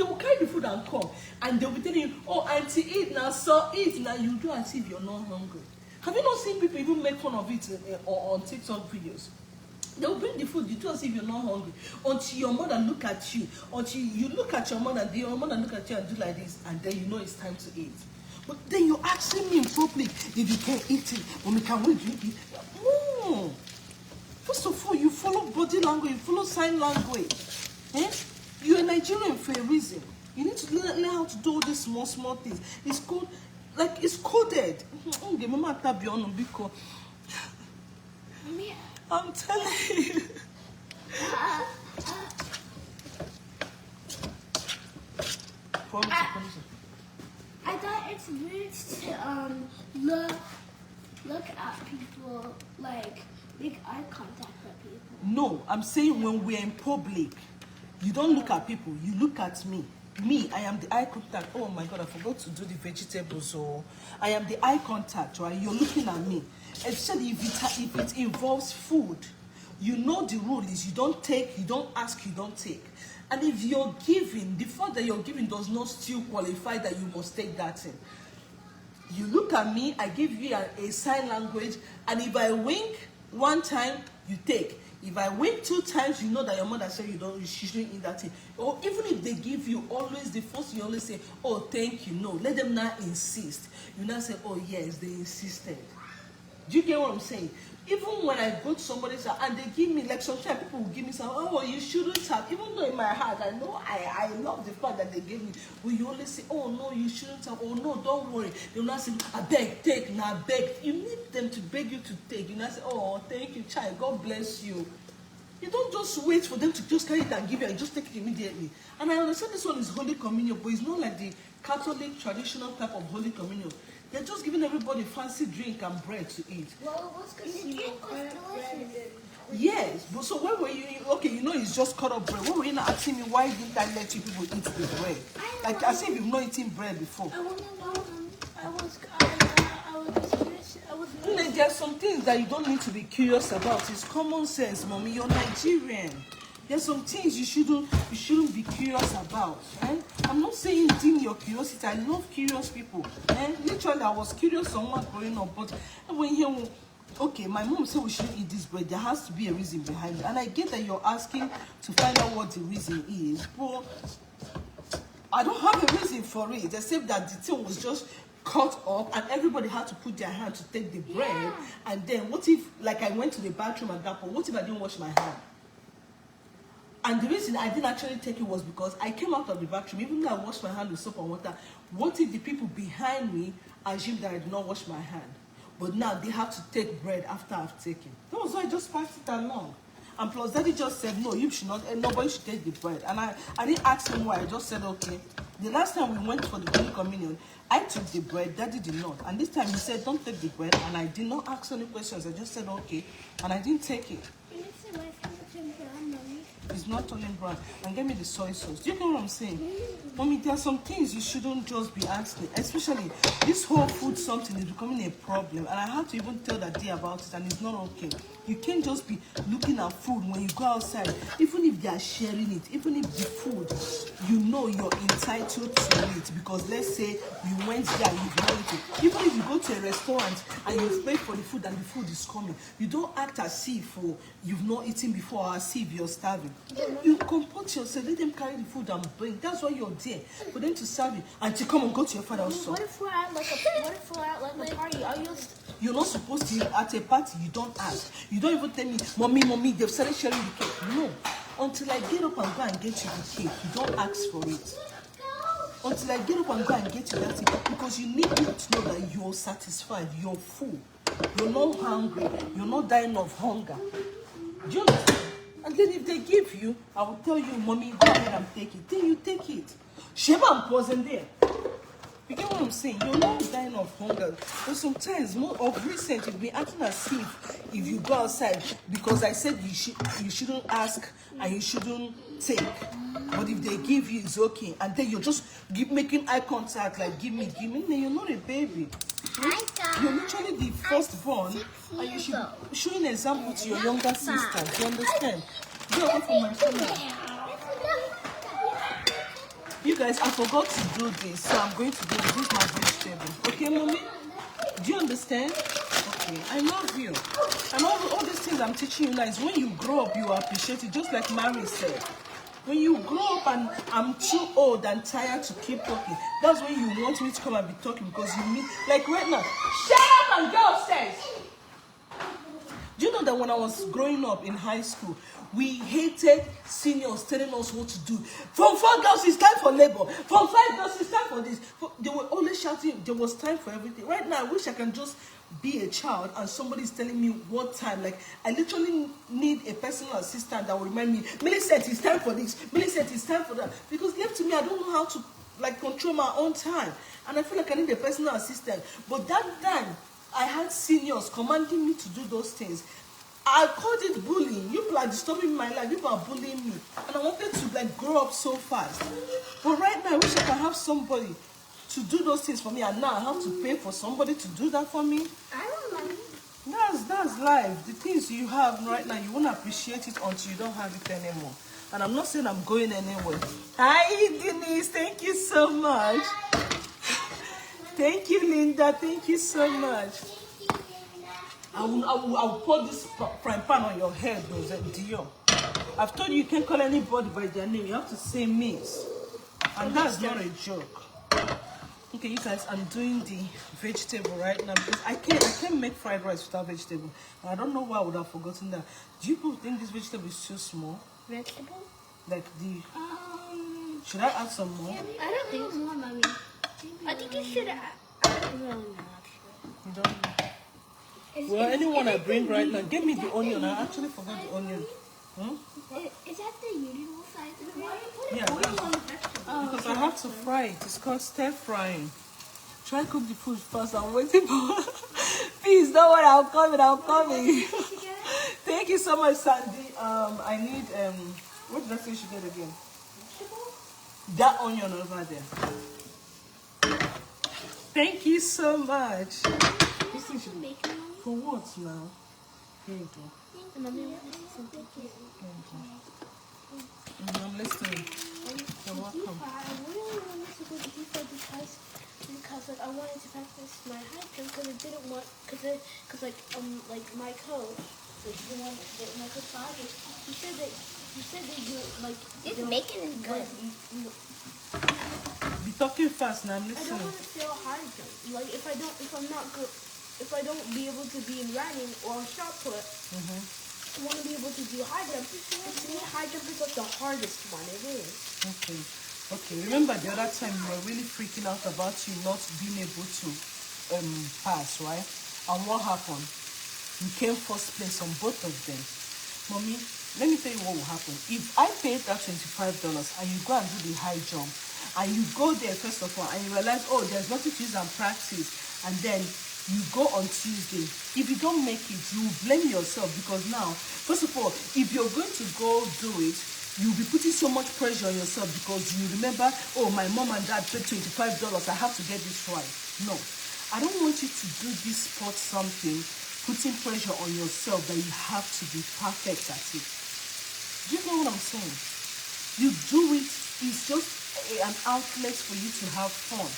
S1: will carry the food and come, and they'll be telling you, oh, auntie, eat now, so eat now. You do as if you're not hungry. Have you not seen people even make fun of it on TikTok videos? They'll bring the food, you do as if you're not hungry. Until your mother look at you, until you look at your mother, and your mother look at you and do like this, and then you know it's time to eat. But then you're asking me in public if you can eat it, or can we drink it? No. First of all, you follow body language, you follow sign language. You're a Nigerian for a reason. You need to learn how to do all these small things. It's called, like, it's coded. I'm telling you.
S2: I thought it's weird to look at people, like make eye contact with people.
S1: No, I'm saying when we're in public, you don't look at people, you look at me. Me, I am the eye contact. Oh my God, I forgot to do the vegetables. So I am the eye contact, right? You're looking at me. Especially if it involves food, you know the rule is you don't take, you don't ask, you don't take. And if you're giving, the fact that you're giving does not still qualify that you must take that thing. You look at me, I give you a sign language, and if I wink one time, you take. If I win 2 times, you know that your mother said you shouldn't eat that thing. Or even if they give you, always the first you always say, oh, thank you. No, let them not insist. You now say, oh yes, they insisted. Do you get what I'm saying? Even when I go to somebody's house and they give me, like sometimes people will give me some, oh, you shouldn't have. Even though in my heart, I know I love the fact that they gave me. But you always say, oh, no, you shouldn't have. Oh, no, don't worry. They'll not say, I beg, take, now beg. You need them to beg you to take. You not say, oh, thank you, child. God bless you. You don't just wait for them to just carry it and give you and just take it immediately. And I understand this one is Holy Communion, but it's not like the Catholic traditional type of Holy Communion. They're just giving everybody fancy drink and bread to eat.
S2: Well, what's good? The drink was delicious.
S1: Yes, but so when were you, okay, you know it's just cut up bread. When were you not asking me why didn't I let you people eat the bread? Like I said, you've not eaten bread before.
S2: I want to know. I was curious.
S1: There are some things that you don't need to be curious about. It's common sense, mommy. You're Nigerian. There's some things you shouldn't be curious about. I'm not saying dim your curiosity. I love curious people. Literally, I was curious somewhat growing up, but when you okay, my mom said we shouldn't eat this bread. There has to be a reason behind it, and I get that you're asking to find out what the reason is, but I don't have a reason for it, except that the thing was just cut up and everybody had to put their hand to take the bread. And then what if, like, I went to the bathroom at that point, what if I didn't wash my hand? And the reason I didn't actually take it was because I came out of the bathroom, even though I washed my hand with soap and water. What if the people behind me assumed that I did not wash my hand? But now they have to take bread after I've taken. That was why I just passed it along. And plus, Daddy just said, no, you should not, and nobody should take the bread. And I didn't ask him why. I just said, okay. The last time we went for the Holy Communion, I took the bread, Daddy did not. And this time he said, don't take the bread. And I did not ask any questions. I just said, okay. And I didn't take it. It's not turning brown. And get me the soy sauce. Do you know what I'm saying? Mommy, there are some things you shouldn't just be asking. Especially this whole food something is becoming a problem. And I have to even tell that day about it, and it's not okay. You can't just be looking at food when you go outside. Even if they are sharing it, even if the food, you know you're entitled to it. Because let's say you went there and you've not eaten. Even if you go to a restaurant and you've paid for the food and the food is coming, you don't act as if you've not eaten before or as if you're starving. You comport yourself, let them carry the food and bring. That's why you're there, for them to serve you. And to come and go to your father also.
S2: What if we're at like a party?
S1: You're not supposed to eat at a party. You don't ask. You don't even tell me, mommy, they've started sharing the cake. No. Until I get up and go and get you the cake, you don't ask for it. Until I get up and go and get you that thing, because you need people to know that you're satisfied, you're full, you're not hungry, you're not dying of hunger. Do you understand? And then if they give you, I will tell you, mommy, go ahead and take it. Then you take it. Sheba and wasn't there. You get what I'm saying? You're not dying of hunger. But sometimes, more of recent, you'll be acting as if you go outside, because I said you shouldn't ask and you shouldn't take. But if they give you, it's okay. And then you're just making eye contact, like, give me. Then you're not a baby. You're literally the firstborn, and you should show an example to your younger sister. Do you understand? Go away from my phone. You guys, I forgot to do this, so I'm going to do this. This is my vegetable. Okay, mommy? Do you understand? Okay, I love you. And all these things I'm teaching you now is when you grow up, you appreciate it, just like Mary said. When you grow up and I'm too old and tired to keep talking, that's when you want me to come and be talking, because you mean, like right now, shut up and go upstairs. Do you know that when I was growing up in high school, we hated seniors telling us what to do. From 4 girls, it's time for labor. From 5 girls, it's time for this. They were always shouting, there was time for everything. Right now, I wish I can just be a child and somebody's telling me what time. Like, I literally need a personal assistant that will remind me, Millicent, it's time for this. Millicent, it's time for that. Because left to me, I don't know how to, like, control my own time. And I feel like I need a personal assistant. But that time, I had seniors commanding me to do those things. I called it bullying. You people are disturbing my life. You people are bullying me. And I wanted to, like, grow up so fast. But right now, I wish I could have somebody to do those things for me. And now I have to pay for somebody to do that for me.
S2: I don't like it.
S1: That's life. The things you have right now, you won't appreciate it until you don't have it anymore. And I'm not saying I'm going anywhere. Hi, Denise. Thank you so much. Thank you, Linda. Thank you so much. I will pour this frying pan on your head, those Dior. I've told you you can't call anybody by their name. You have to say Miss. And that's not a joke. Okay, you guys, I'm doing the vegetable right now because I can't make fried rice without vegetable. I don't know why I would have forgotten that. Do you people think this vegetable is too small?
S2: Vegetable?
S1: Like the... Should I add some more?
S2: I don't think more, mommy. I think you should add... I'm really not sure.
S1: You don't know? Well, anyone I bring right now, give me the onion. I actually forgot the onion.
S2: Is that the usual size? Why are you putting
S1: Yeah,
S2: oil on the vegetable?
S1: because I have to fry it. It's called stir frying. Try cook the food first. I'm waiting for... Please, don't worry. I'm coming. Thank you so much, Sandy. I need... what did I say you should get again? That onion over there. Thank you so much. This thing should be... For what now? Here you go. I'm listening. You're welcome.
S2: I really wanted to go to DITL because like I wanted to practice my high jump because I didn't want because like my coach, like the one that my coach father, he said that you like this making is good.
S1: Be talking fast now. I'm
S2: I
S1: listening.
S2: don't want to fail high jump. Like if I don't be able to be in running or shot put, I want to be able to do high jump. And to me, high jump is like the hardest one. It is.
S1: Okay. Remember the other time you were really freaking out about you not being able to pass, right? And what happened? You came first place on both of them. Mommy, let me tell you what will happen. If I paid that $25 and you go and do the high jump, and you go there first of all, and you realize, oh, there's nothing to use and practice, and then you go on Tuesday. If you don't make it, you blame yourself because now, first of all, if you're going to go do it, you'll be putting so much pressure on yourself because you remember, oh, my mom and dad paid $25, I have to get this right. No, I don't want you to do this sport something, putting pressure on yourself that you have to be perfect at it. Do you know what I'm saying? You do it, it's just an outlet for you to have fun.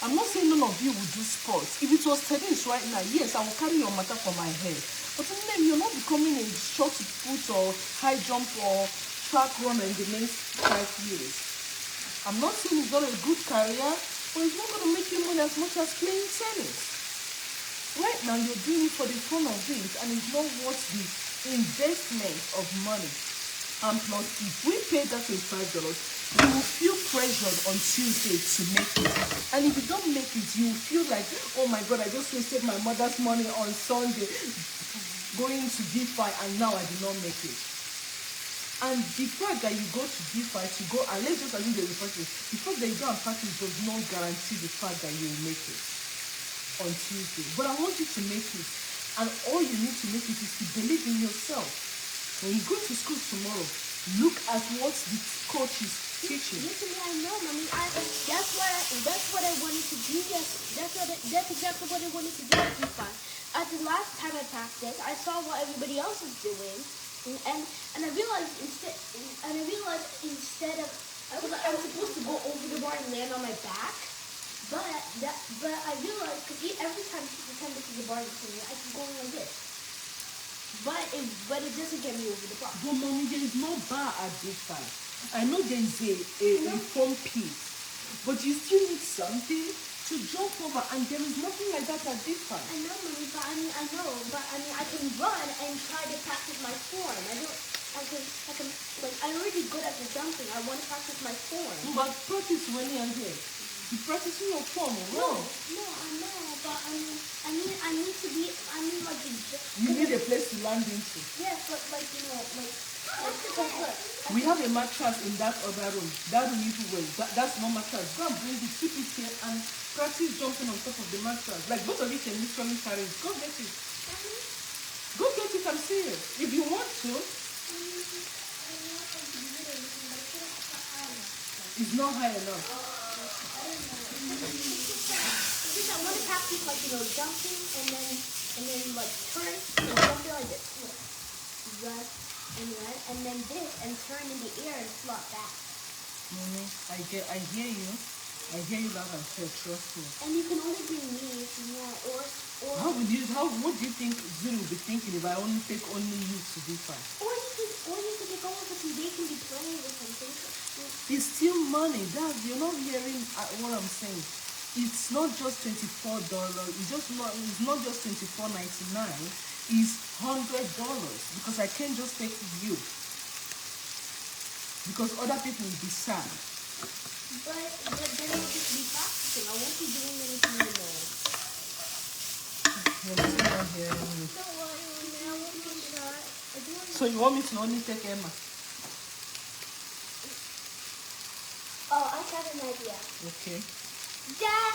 S1: I'm not saying none of you will do sports. If it was tennis right now, yes, I will carry your matter for my head. But then you're not becoming a short put or high jump or track runner in the next 5 years. I'm not saying it's not a good career, but it's not going to make you money as much as playing tennis. Right now, you're doing it for the fun of it, and it's not worth the investment of money. And plus, if we pay that $25, you will feel pressured on Tuesday to make it. And if you don't make it, you will feel like, oh my God, I just wasted my mother's money on Sunday going to DeFi and now I did not make it. And the fact that you go to DeFi to go, and let's just assume they will practice, the fact that you go and practice does not guarantee the fact that you will make it on Tuesday. But I want you to make it. And all you need to make it is to believe in yourself. When you go to school tomorrow, look at what the coach is teaching.
S2: Listen, I know, mommy. That's what I wanted to do. Yes, that's exactly what I wanted to do at DeFi. At the last time I practiced, I saw what everybody else was doing, and I realized instead of I was supposed to go over the bar and land on my back, but I realized because every time people come to the bar and me, I can go like this. But it doesn't get me over the bar.
S1: But mommy, there is no bar at DeFi. I know there is a foam piece, but you still need something to jump over, and there is nothing like that at DeFi.
S2: I know, mommy, but I can run and try to practice my form. I'm already good at the jumping. I want to practice my form.
S1: But practice when you're here. You're practicing your form, right?
S2: No, I know, but I need to be, like...
S1: You need a place to land into.
S2: Yes, but look.
S1: We have a mattress in that other room. That room you wear. That's no mattress. Go and bring it, keep it here, and practice jumping on top of the mattress. Like both of you can literally carry it. Go get it. Go get it, I'm serious. If you want to. It's not high enough.
S2: Because I want to practice jumping and then turn and jump like this. Run and then this and turn in the air and flop back.
S1: I hear you. I hear you loud and clear, trust me.
S2: And you can only bring me if you want, or
S1: what do you think Zurie will be thinking if I only take only you to D5?
S2: Or you could take over because they can be playing or something.
S1: It's still money. You're not hearing what I'm saying. It's not just $24. It's not just $24.99. It's $100 because I can't just take you. Because other people will be sad.
S2: But then I'll just be practicing. I won't be doing anything anymore.
S1: You're still not hearing me.
S2: Don't worry, Mommy. I won't be shy.
S1: So you want me to only take Emma?
S2: Oh, I got an idea.
S1: Okay.
S2: Dad,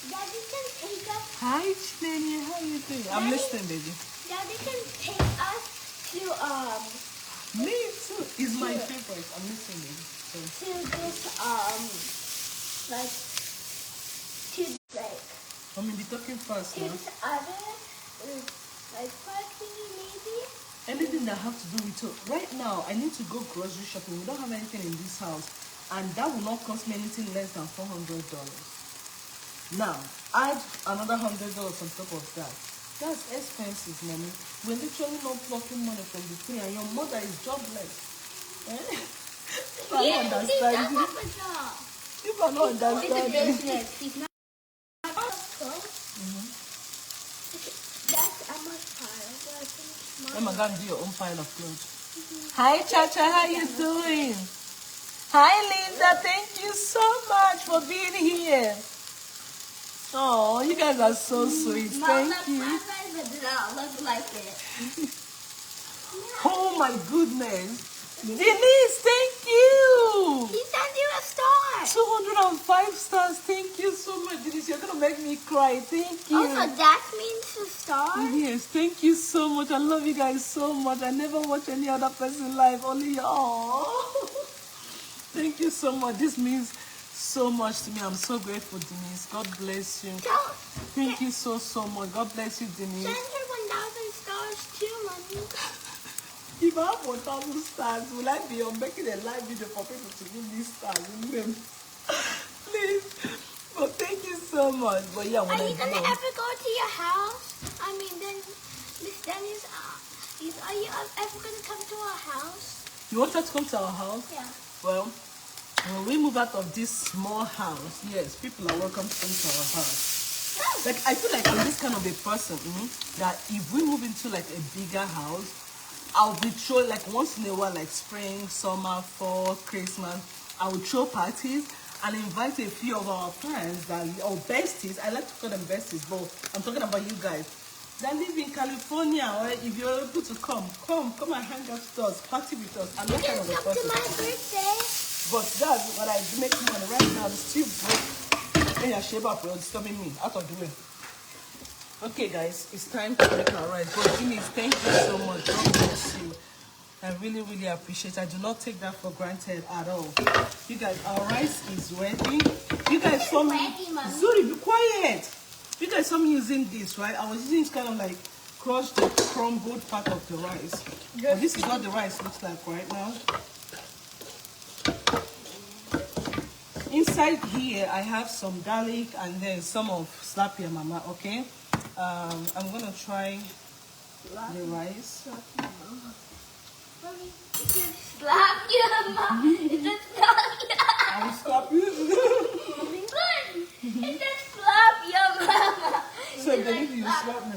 S2: Daddy can take us.
S1: Hi, Chinny. How you doing? I'm listening, baby.
S2: Daddy can take us to
S1: Me too. It's my favorite. I'm listening. So.
S2: to this like to like.
S1: I mean, be talking fast
S2: To
S1: now.
S2: this other like parking maybe.
S1: Anything that has to do with it. Right now, I need to go grocery shopping. We don't have anything in this house, and that will not cost me anything less than $400. Now, add another $100 on top of that. That's expensive, mommy. We're literally not plucking money from the tree, and your mother is jobless. Eh? If I don't understand you. If I don't understand you.
S2: He's not close. That's Emma's pile. So I think
S1: Emma, go and do your own pile of clothes. Hi, Chacha. How you doing? Hi, Linda. Thank you so much for being here. Oh, you guys are so sweet. Thank you.
S2: Look like it.
S1: Oh my goodness. Denise, thank you.
S2: He sent you a star.
S1: 205 stars. Thank you so much, Denise. You're going to make me cry. Thank you.
S2: Also, that means a star?
S1: Yes, thank you so much. I love you guys so much. I never watch any other person live, only you. Oh. Thank you so much. This means so much to me. I'm so grateful, Denise. God bless you. Thank you so much. God bless you, Denise.
S2: Send her 1,000 stars too, Mommy.
S1: If I have 1,000 stars, will I be on making a live video for people to give me stars? Please. Well, thank you so much. But yeah,
S2: Are you gonna ever go to your house? I mean, then Miss Dennis, are you ever gonna come to our house?
S1: You want her to come to our house?
S2: Yeah.
S1: Well, when we move out of this small house, yes, people are welcome to come to our house. Like, I feel like I'm this kind of a person that if we move into like a bigger house, I'll be throwing like once in a while, like spring, summer, fall, Christmas, I will throw parties and invite a few of our friends or besties. I like to call them besties, but I'm talking about you guys that live in California. Or if you're able to come and hang out with us, party with us. I'm not kind of a
S2: Come to
S1: person.
S2: my birthday.
S1: But that's what I make money right now. The still broke. And your shape up, it's disturbing me out of the way. Okay, guys, it's time to make our rice. But Denise, thank you so much. God bless you. I really, really appreciate it. I do not take that for granted at all. You guys, our rice is ready. You guys saw me. Zurie, be quiet. You guys saw me using this, right? I was using it kind of like crush the crumbled part of the rice. But this is what the rice looks like right now. Inside here, I have some garlic and then some of slap your mama, okay? I'm gonna try the rice.
S2: Mommy, it says slap your mama. It says slap your mama.
S1: I will slap you.
S2: Mommy, good. It says slap your mama.
S1: So then you slap me.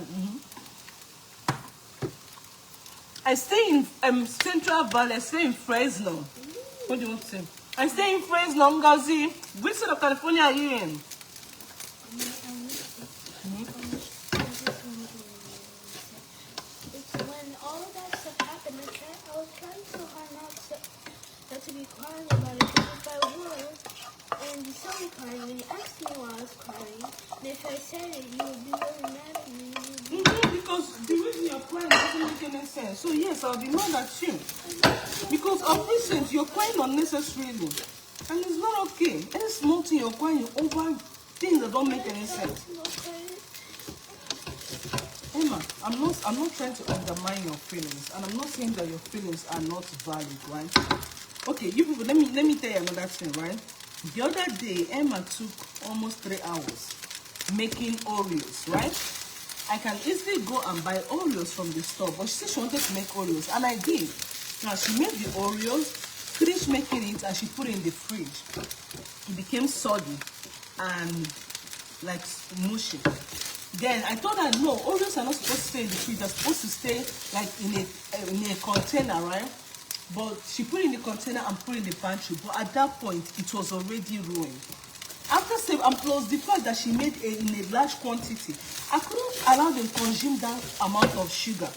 S1: I stay in Central Valley. I stay in Fresno. What do you want to say? I stay in Fresno, Ngozi. Which side of California are you in?
S2: It's when all of that stuff happened. I was trying so hard not to be crying about it. Because if I were, and you saw me crying, and you asked me why I was crying, and if I said it, you would be really mad at me.
S1: Because the reason you're crying doesn't make any sense. So yes, I'll be mad at you. Because of recent, you're crying unnecessarily. And it's not okay. Any small thing you're crying over things that don't make any sense. Emma, I'm not trying to undermine your feelings, and I'm not saying that your feelings are not valid, right? Okay, you people, let me tell you another thing, right? The other day, Emma took almost 3 hours making Oreos, right? I can easily go and buy Oreos from the store, but she said she wanted to make Oreos, and I did. Now, she made the Oreos, finished making it, and she put it in the fridge. It became soggy and like mushy. Then I told her, no, Oreos are not supposed to stay in the fridge. They're supposed to stay like in a container, right? But she put it in the container and put it in the pantry. But at that point, it was already ruined. After saving, and plus the fact that she made it in a large quantity, I couldn't allow them to consume that amount of sugar.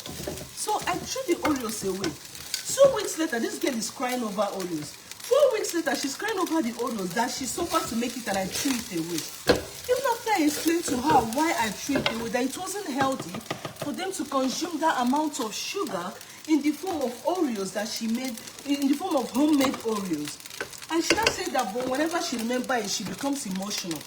S1: So I threw the Oreos away. 2 weeks later, this girl is crying over Oreos. 4 weeks later, she's crying over the Oreos that she suffered to make it, and I threw it away. Even after I explained to her why I threw it away, that it wasn't healthy for them to consume that amount of sugar in the form of Oreos that she made, in the form of homemade Oreos. And she now said that, but whenever she remembers it, she becomes emotional.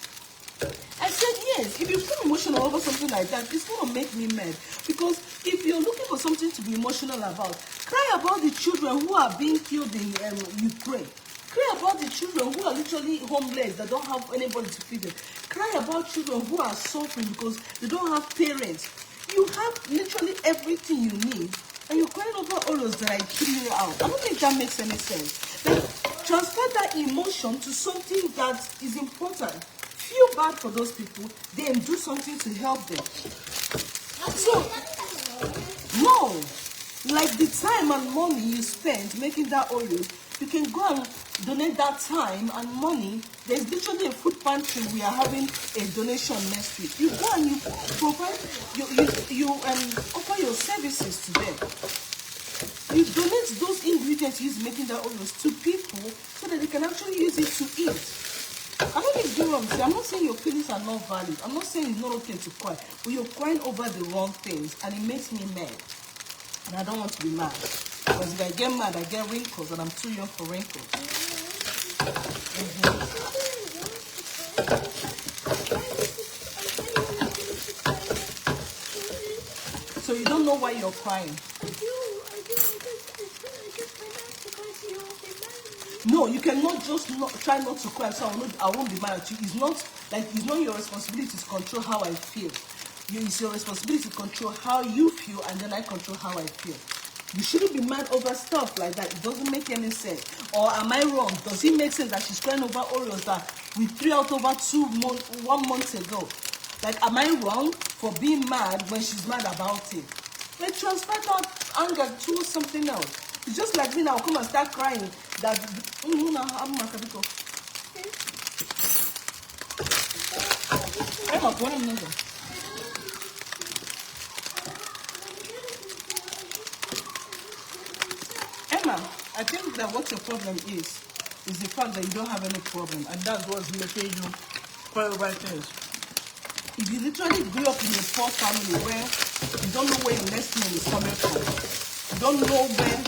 S1: I said, yes, if you become emotional over something like that, it's going to make me mad. Because if you're looking for something to be emotional about, cry about the children who are being killed in Ukraine. Cry about the children who are literally homeless, that don't have anybody to feed them. Cry about children who are suffering because they don't have parents. You have literally everything you need, and you're crying over Oreos that I threw out. I don't think that makes any sense. Like, transfer that emotion to something that is important. Feel bad for those people, then do something to help them. So, no, like the time and money you spent making that Oreos, you can go and donate that time and money. There's literally a food pantry. We are having a donation next week. You go and you provide, you offer your services to them. You donate those ingredients used making that Oreos to people so that they can actually use it to eat. I don't need to do wrong. I'm not saying your feelings are not valid. I'm not saying it's not okay to cry, but you're crying over the wrong things, and it makes me mad. And I don't want to be mad. Because if I get mad, I get wrinkles, and I'm too young for wrinkles. So you don't know why you're crying?
S2: I do.
S1: No, you cannot just try not to cry, so I won't be mad at you. It's not your responsibility to control how I feel. It's your responsibility to control how you feel, and then I control how I feel. You shouldn't be mad over stuff like that. It doesn't make any sense. Or am I wrong? Does it make sense that she's crying over Oreos that we threw out over 1 month ago? Like, am I wrong for being mad when she's mad about it? Like, transfer that anger to something else. It's just like me now, come and start crying that Emma, I think that what your problem is the fact that you don't have any problem, and that's what's making you cry over things. If you literally grew up in a poor family where you don't know where your next meal is coming from, you don't know where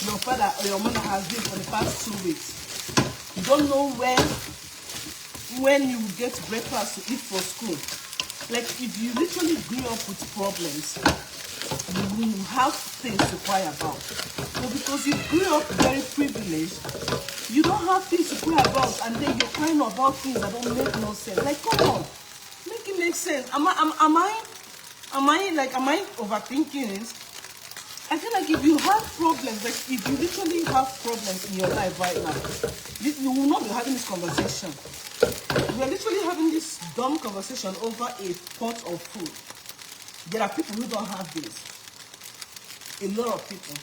S1: your father or your mother has been for the past 2 weeks, you don't know when you will get breakfast to eat for school. Like, if you literally grew up with problems, you will have things to cry about. But because you grew up very privileged, you don't have things to cry about, and then you're crying about things that don't make no sense. Like, come on, make it make sense. Am I overthinking it? I feel like if you have problems, like if you literally have problems in your life right now, you will not be having this conversation. We are literally having this dumb conversation over a pot of food. There are people who don't have this. A lot of people.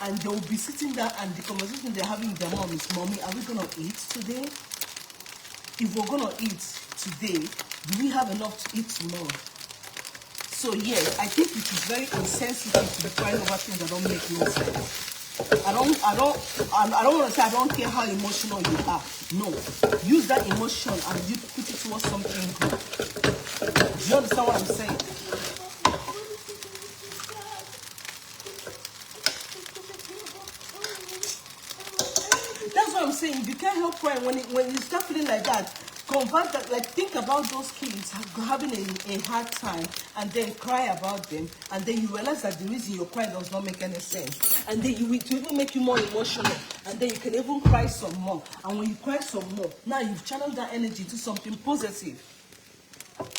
S1: And they will be sitting there, and the conversation they're having with their mom is, Mommy, are we going to eat today? If we're going to eat today, do we have enough to eat tomorrow? So yes, I think it is very insensitive to be crying over things that don't make no sense. I don't want to say I don't care how emotional you are. No. Use that emotion and you put it towards something good. Do you understand what I'm saying? That's what I'm saying. You can't help crying when you start feeling like that. convert that, like think about those kids having a hard time and then cry about them, and then you realize that the reason you're crying does not make any sense, and then it will even make you more emotional, and then you can even cry some more, and when you cry some more, now you've channeled that energy to something positive.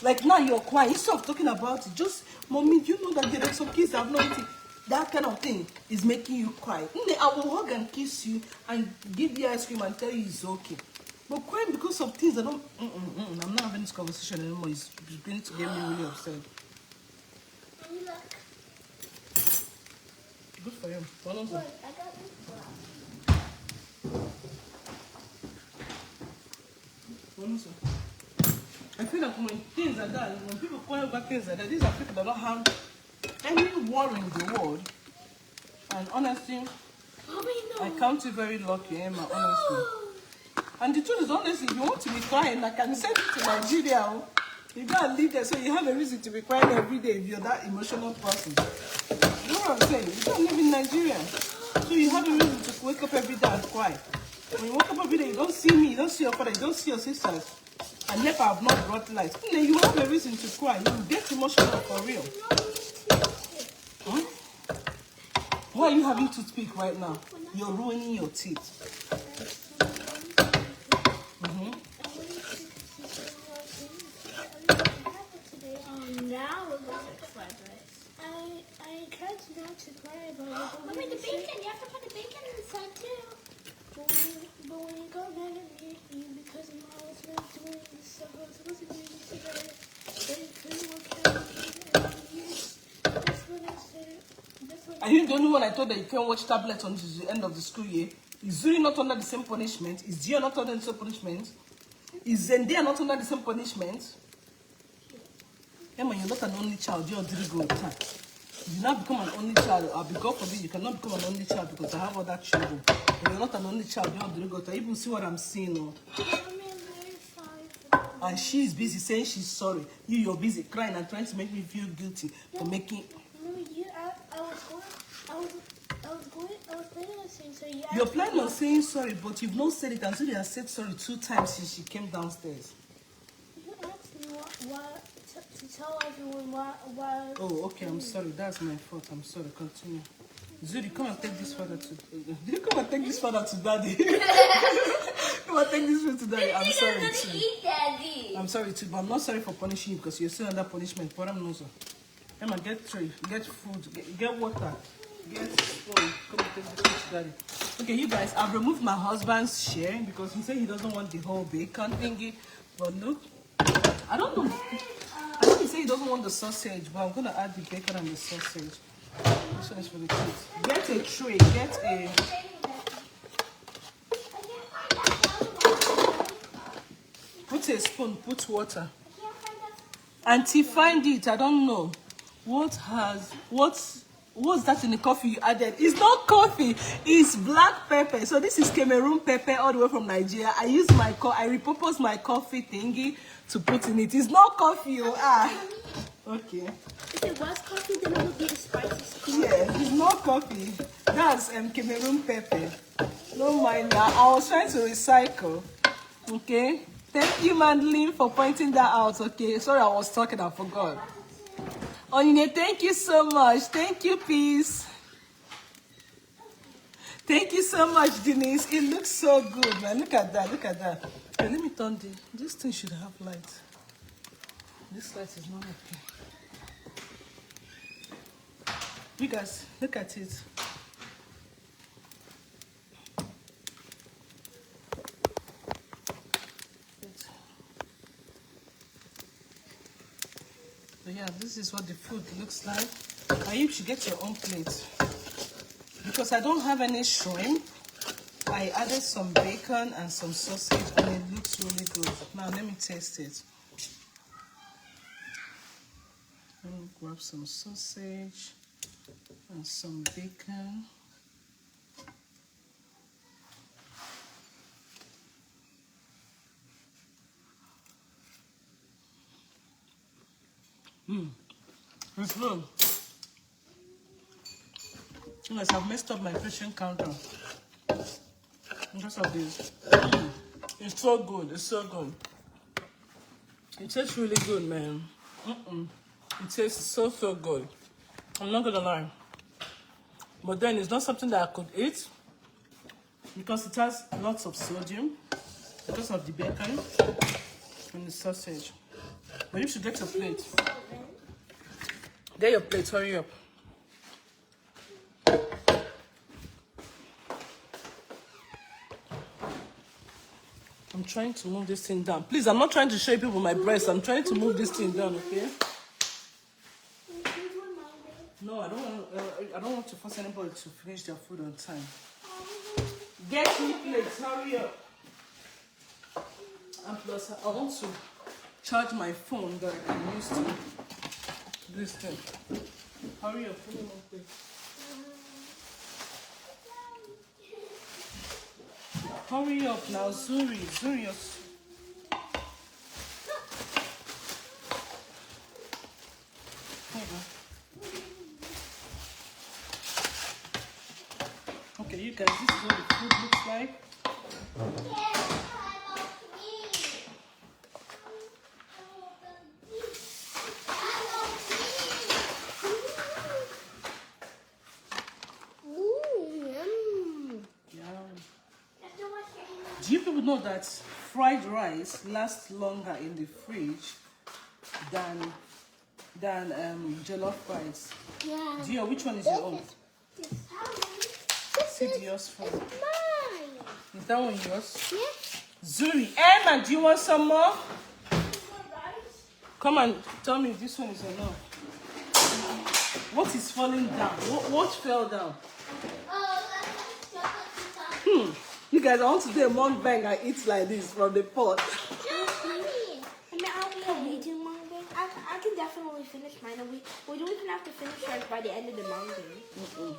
S1: Like now you're crying, instead of talking about it, just, mommy, do you know that there are some kids that have not eaten? That kind of thing is making you cry. I will hug and kiss you and give you ice cream and tell you it's okay. But crying because of things that don't... I'm not having this conversation anymore. It's going to get me really upset. Good for you. One also. One also. I feel like when things like that, when people cry over things like that, these are people that don't have any war in the world. And honestly, I count you very lucky, Emma, honestly. And the truth is, honestly, if you want to be crying, I can send you to Nigeria. You gotta live there, so you have a reason to be crying every day if you're that emotional person. You know what I'm saying? You don't live in Nigeria, so you have a reason to wake up every day and cry. When you wake up every day, you don't see me, you don't see your father, you don't see your sisters, and never have not brought light. You have a reason to cry. You get emotional for real. Huh? Why are you having toothpick right now? You're ruining your teeth.
S2: Now we're going to fried rice. I tried not to cry about it. Mommy, the bacon. You have to put the bacon inside too. But when you got mad at me because I was not doing this stuff, I was supposed to do this together. Then it couldn't work out. That's what I said.
S1: Are you the only one I told that you can't watch tablets until the end of the school year? Is Zurie not under the same punishment? Is Dior not under the same punishment? Is Zendaya not under the same punishment? Emma, you're not an only child. You're Drigo. If you now become an only child, I'll be God forbid, you cannot become an only child because I have other children. If you're not an only child, you're Drigo. You will see what I'm seeing. Oh. And she's busy saying she's sorry. You're busy crying and trying to make me feel guilty for making... I was planning on saying sorry. You're planning on saying sorry, but you've not said it until you have said sorry 2 times since she came downstairs.
S2: You asked me to tell everyone why.
S1: Oh, okay, I'm sorry. That's my fault. I'm sorry. Continue. Zurie, come and take this father to... Come and take this father to daddy. Come and take this food to daddy. I'm sorry too.
S2: Eat daddy.
S1: I'm sorry too, but I'm not sorry for punishing you because you're still under punishment. Emma, get tray, get food, get water, get spoon. Come and take this food to daddy. Okay, you guys, I've removed my husband's share because he said he doesn't want the whole bacon thingy. But look, I don't know. I think he said he doesn't want the sausage, but I'm gonna add the bacon and the sausage. This one is for the kids. Get a tray, get a... Put a spoon, put water. Auntie, find it. I don't know. What's that in the coffee you added? It's not coffee, it's black pepper. So this is Cameroon pepper all the way from Nigeria. I repurposed my coffee thingy to put in it. It's not coffee, okay.
S2: If it was coffee, then it would be the spicy.
S1: Yeah, it's not coffee. That's Cameroon pepper. Don't mind that. I was trying to recycle. Okay. Thank you, Madeline, for pointing that out. Okay. Sorry, I was talking. I forgot. Onine, thank you so much. Thank you, peace. Thank you so much, Denise. It looks so good, man. Look at that. Look at that. Okay, let me turn this thing should have light. This light is not okay. You guys, look at it. So yeah, this is what the food looks like. And you should get your own plate. Because I don't have any shrimp, I added some bacon and some sausage and it looks really good. Now let me taste it. Let me grab some sausage and some bacon. It's good. Yes, I've messed up my fishing counter because of this. It's so good. It's so good. It tastes really good, man. It tastes so good. I'm not gonna lie. But then it's not something that I could eat because it has lots of sodium because of the bacon and the sausage. But you should get your plate. Get your plate, hurry up. I'm trying to move this thing down. Please, I'm not trying to show you people my breast. I'm trying to move this thing down, okay? No, I don't want to force anybody to finish their food on time. Get me plates, hurry up. And plus, I want to charge my phone that I can use to this thing. Hurry up, put me more plates. Hurry up now, Zurie. Zurie. Okay, you guys, this is what the food looks like. Do you people know that fried rice lasts longer in the fridge than jollof rice?
S2: Yeah.
S1: Dior, which one is your own? See yours first.
S2: Mine.
S1: Is that one yours?
S2: Yes.
S1: Zurie, Emma, do you want some more? Come and tell me if this one is enough. What is falling down? What fell down? You guys, I want to do a mukbang and eat like this from the pot.
S2: I can definitely finish mine. We don't even have to finish right by the end of the mukbang.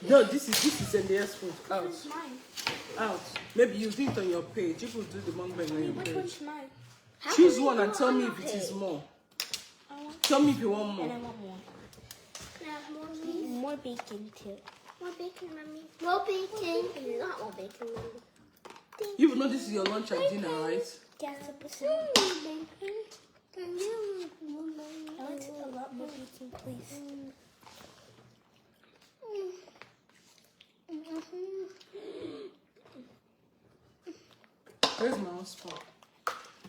S1: No, this is Zenday's food. Out.
S2: This is mine.
S1: Out. Maybe you do it on your page. You will do the mukbang on your
S2: Which
S1: page.
S2: one's mine?
S1: Choose one and tell me if it is more. Tell me if you want more.
S2: And I want more. More bacon too. More bacon, mommy. More bacon. Not more bacon, mommy.
S1: You know this is your lunch and dinner, right?
S2: Yes, bacon. I want a lot more bacon, please.
S1: Where's my own spoon?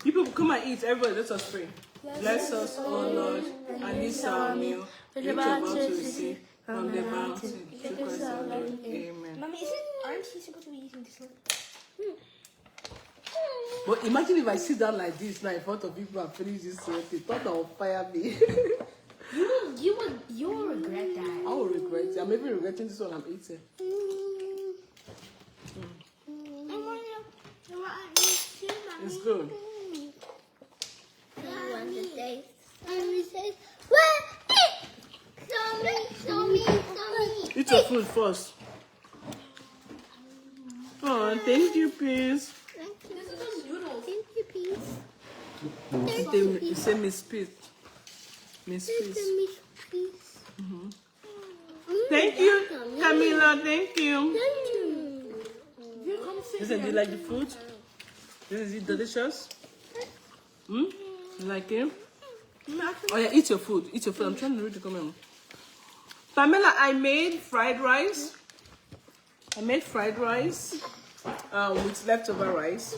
S1: You people come and eat. Everybody, let us pray. Bless us, O Lord, and this our meal, which we're about to receive from the mountain. Through Christ our Lord. Amen.
S2: Mommy, aren't you supposed to be using this one?
S1: But imagine if I sit down like this now in front of people and finish this recipe. They thought that will fire me.
S2: You will regret that.
S1: I will regret it. I'm even regretting this one I'm eating. It's good. Eat your food first. Oh, thank you, please.
S2: Thank you, please.
S1: You say Miss Peace. Miss Peace. Thank you, Camila. Thank you. Listen, do you like the food? Is it delicious? You like it? Oh yeah, eat your food. Eat your food. I'm trying to read the comment. Pamela, I made fried rice. With leftover rice.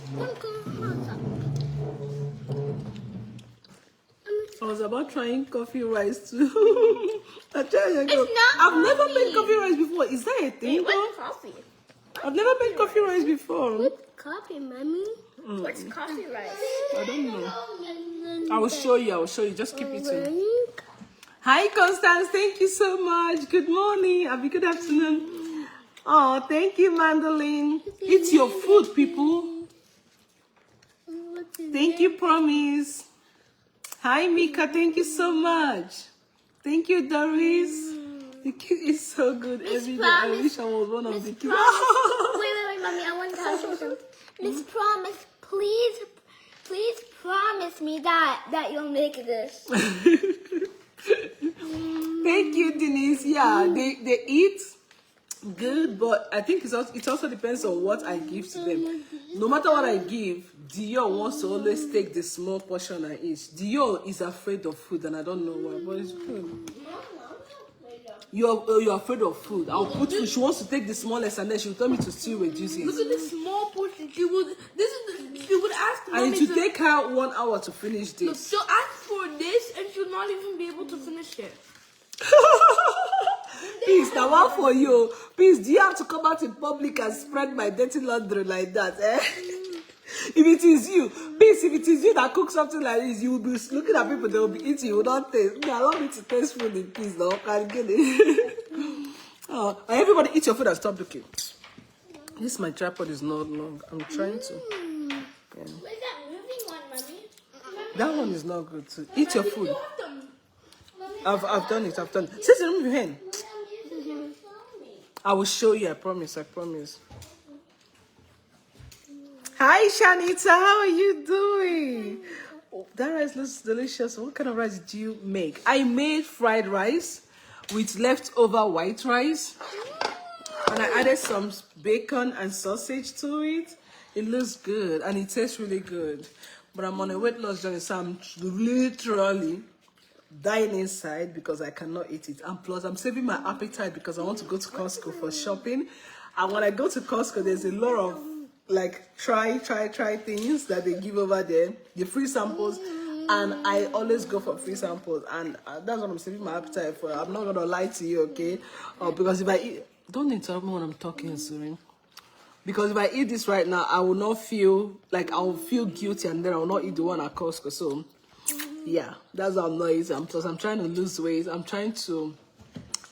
S1: I was about trying coffee rice too. I've never made coffee rice before. Is that a thing?
S2: What's coffee?
S1: I've never made coffee rice before.
S2: What's coffee, mommy? What's coffee rice?
S1: I don't know. I will show you. Just keep eating. Hi, Constance. Thank you so much. Good morning. Abby, good afternoon. Oh, thank you, Mandolin. Eat your food, people. Thank you, Promise. Hi, Mika. Thank you so much. Thank you, Doris. The cake is so good every day. I wish I was one of the kids.
S2: Wait, mommy. I want to ask you something. Miss Promise, please promise me that you'll make this.
S1: Thank you, Denise. Yeah, they eat Good, but I think it also depends on what I give to them. No matter what I give, Dior wants to always take the small portion I eat. Dior is afraid of food, and I don't know why, but it's good. You're afraid of food. I'll put food. She wants to take the smallest, and then she'll tell me to still reduce it.
S2: Look at the small portion. She would ask
S1: and it will take her 1 hour to finish this.
S2: Look, she'll ask for this, and she'll not even be able to finish it.
S1: Peace, the one for you. Peace, do you have to come out in public and spread my dirty laundry like that, eh? If it is you, Peace, if it is you that cooks something like this, you will be looking at people, they will be eating, you will not taste. Me, allow me to taste food in peace, though. Can get it. Oh, everybody eat your food and stop looking. This my tripod is not long. I'm trying to. Yeah.
S2: Where's that moving one, Mommy?
S1: That one is not good too. Eat your food. I've done it. Sit in your hand. I will show you. I promise. Hi, Shanita. How are you doing? Oh, that rice looks delicious. What kind of rice did you make? I made fried rice with leftover white rice, and I added some bacon and sausage to it. It looks good and it tastes really good. But I'm on a weight loss journey, so I'm literally dying inside because I cannot eat it. And plus, I'm saving my appetite because I want to go to Costco for shopping. And when I go to Costco, there's a lot of like try things that they give over there, the free samples. And I always go for free samples, and that's what I'm saving my appetite for. I'm not gonna lie to you, okay? Because if I eat, don't interrupt me when I'm talking, Zurie. Because if I eat this right now, I will not feel like I will feel guilty, and then I will not eat the one at Costco. So yeah, that's how I'm not eating. Plus, I'm trying to lose weight. I'm trying to.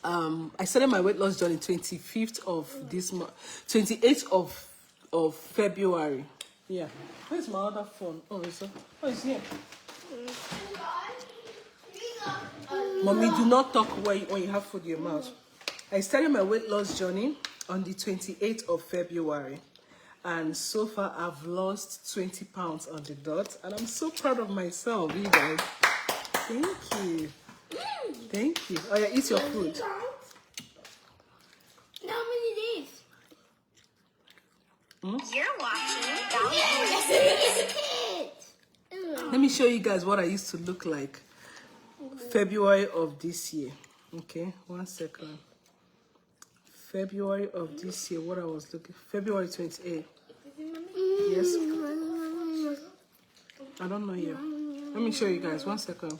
S1: I started my weight loss journey 25th of this month, 28th of February. Yeah. Where's my other phone? Oh, it's here. Mommy, do not talk when you have food in your mouth. I started my weight loss journey on the 28th of February, and so far I've lost 20 pounds on the dot, and I'm so proud of myself, you guys. Thank you. Oh yeah, eat your food.
S2: How many days?
S3: You're watching.
S1: Let me show you guys what I used to look like February of this year. Okay, 1 second. February of this year, what I was looking, February 28th. Yes. I don't know yet. Let me show you guys. 1 second.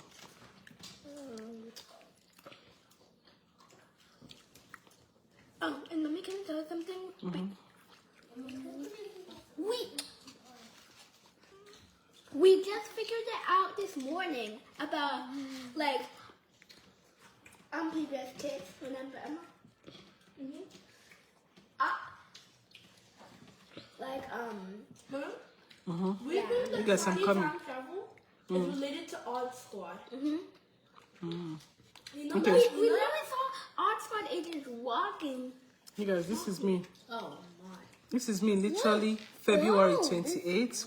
S2: Oh, and let me can I tell you something? We just figured it out this morning about like previous kids. Remember Emma?
S3: We
S2: Yeah.
S3: think
S1: You guys, I'm coming.
S3: travel is related to Odd Squad.
S2: You know,
S1: Okay.
S2: we literally saw Odd Squad agents walking.
S1: You guys, this is me.
S3: Oh my.
S1: This is me, literally February 28th.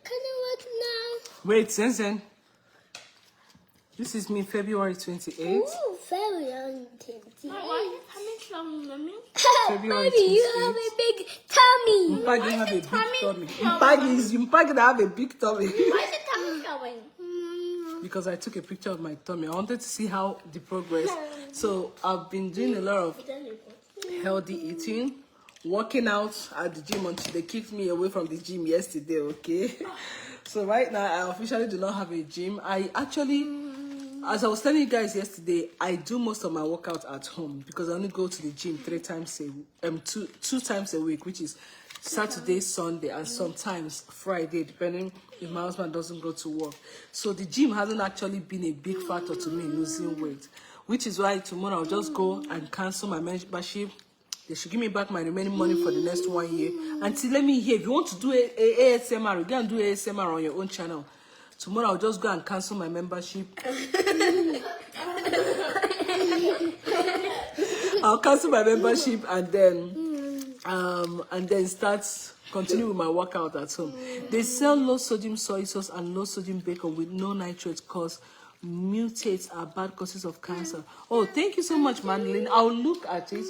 S2: Can you look now?
S1: Wait, Zen. This is me, February 28th.
S2: Ooh, very young Tinty.
S3: Why showing Mommy?
S1: February
S2: Baby, you
S1: 28th.
S2: have a big tummy.
S1: Mpagi have a big
S3: tummy
S1: tummy.
S3: showing?
S1: Mpagi have a big tummy.
S3: Why is the tummy showing?
S1: Because I took a picture of my tummy. I wanted to see how the progress. So I've been doing a lot of healthy eating, working out at the gym until they kicked me away from the gym yesterday, okay? So right now I officially do not have a gym. I actually, as I was telling you guys yesterday, I do most of my workout at home because I only go to the gym two times a week, which is Saturday, Sunday, and sometimes Friday, depending if my husband doesn't go to work. So the gym hasn't actually been a big factor to me in losing weight, which is why tomorrow I'll just go and cancel my membership. They should give me back my remaining money for the next 1 year. Until let me hear, if you want to do a ASMR, you go and do ASMR on your own channel. Tomorrow I'll just go and cancel my membership. I'll cancel my membership and then start continue with my workout at home. They sell low sodium soy sauce and low sodium bacon with no nitrates because mutates are bad causes of cancer. Oh, thank you so much, Madeline. I'll look at it.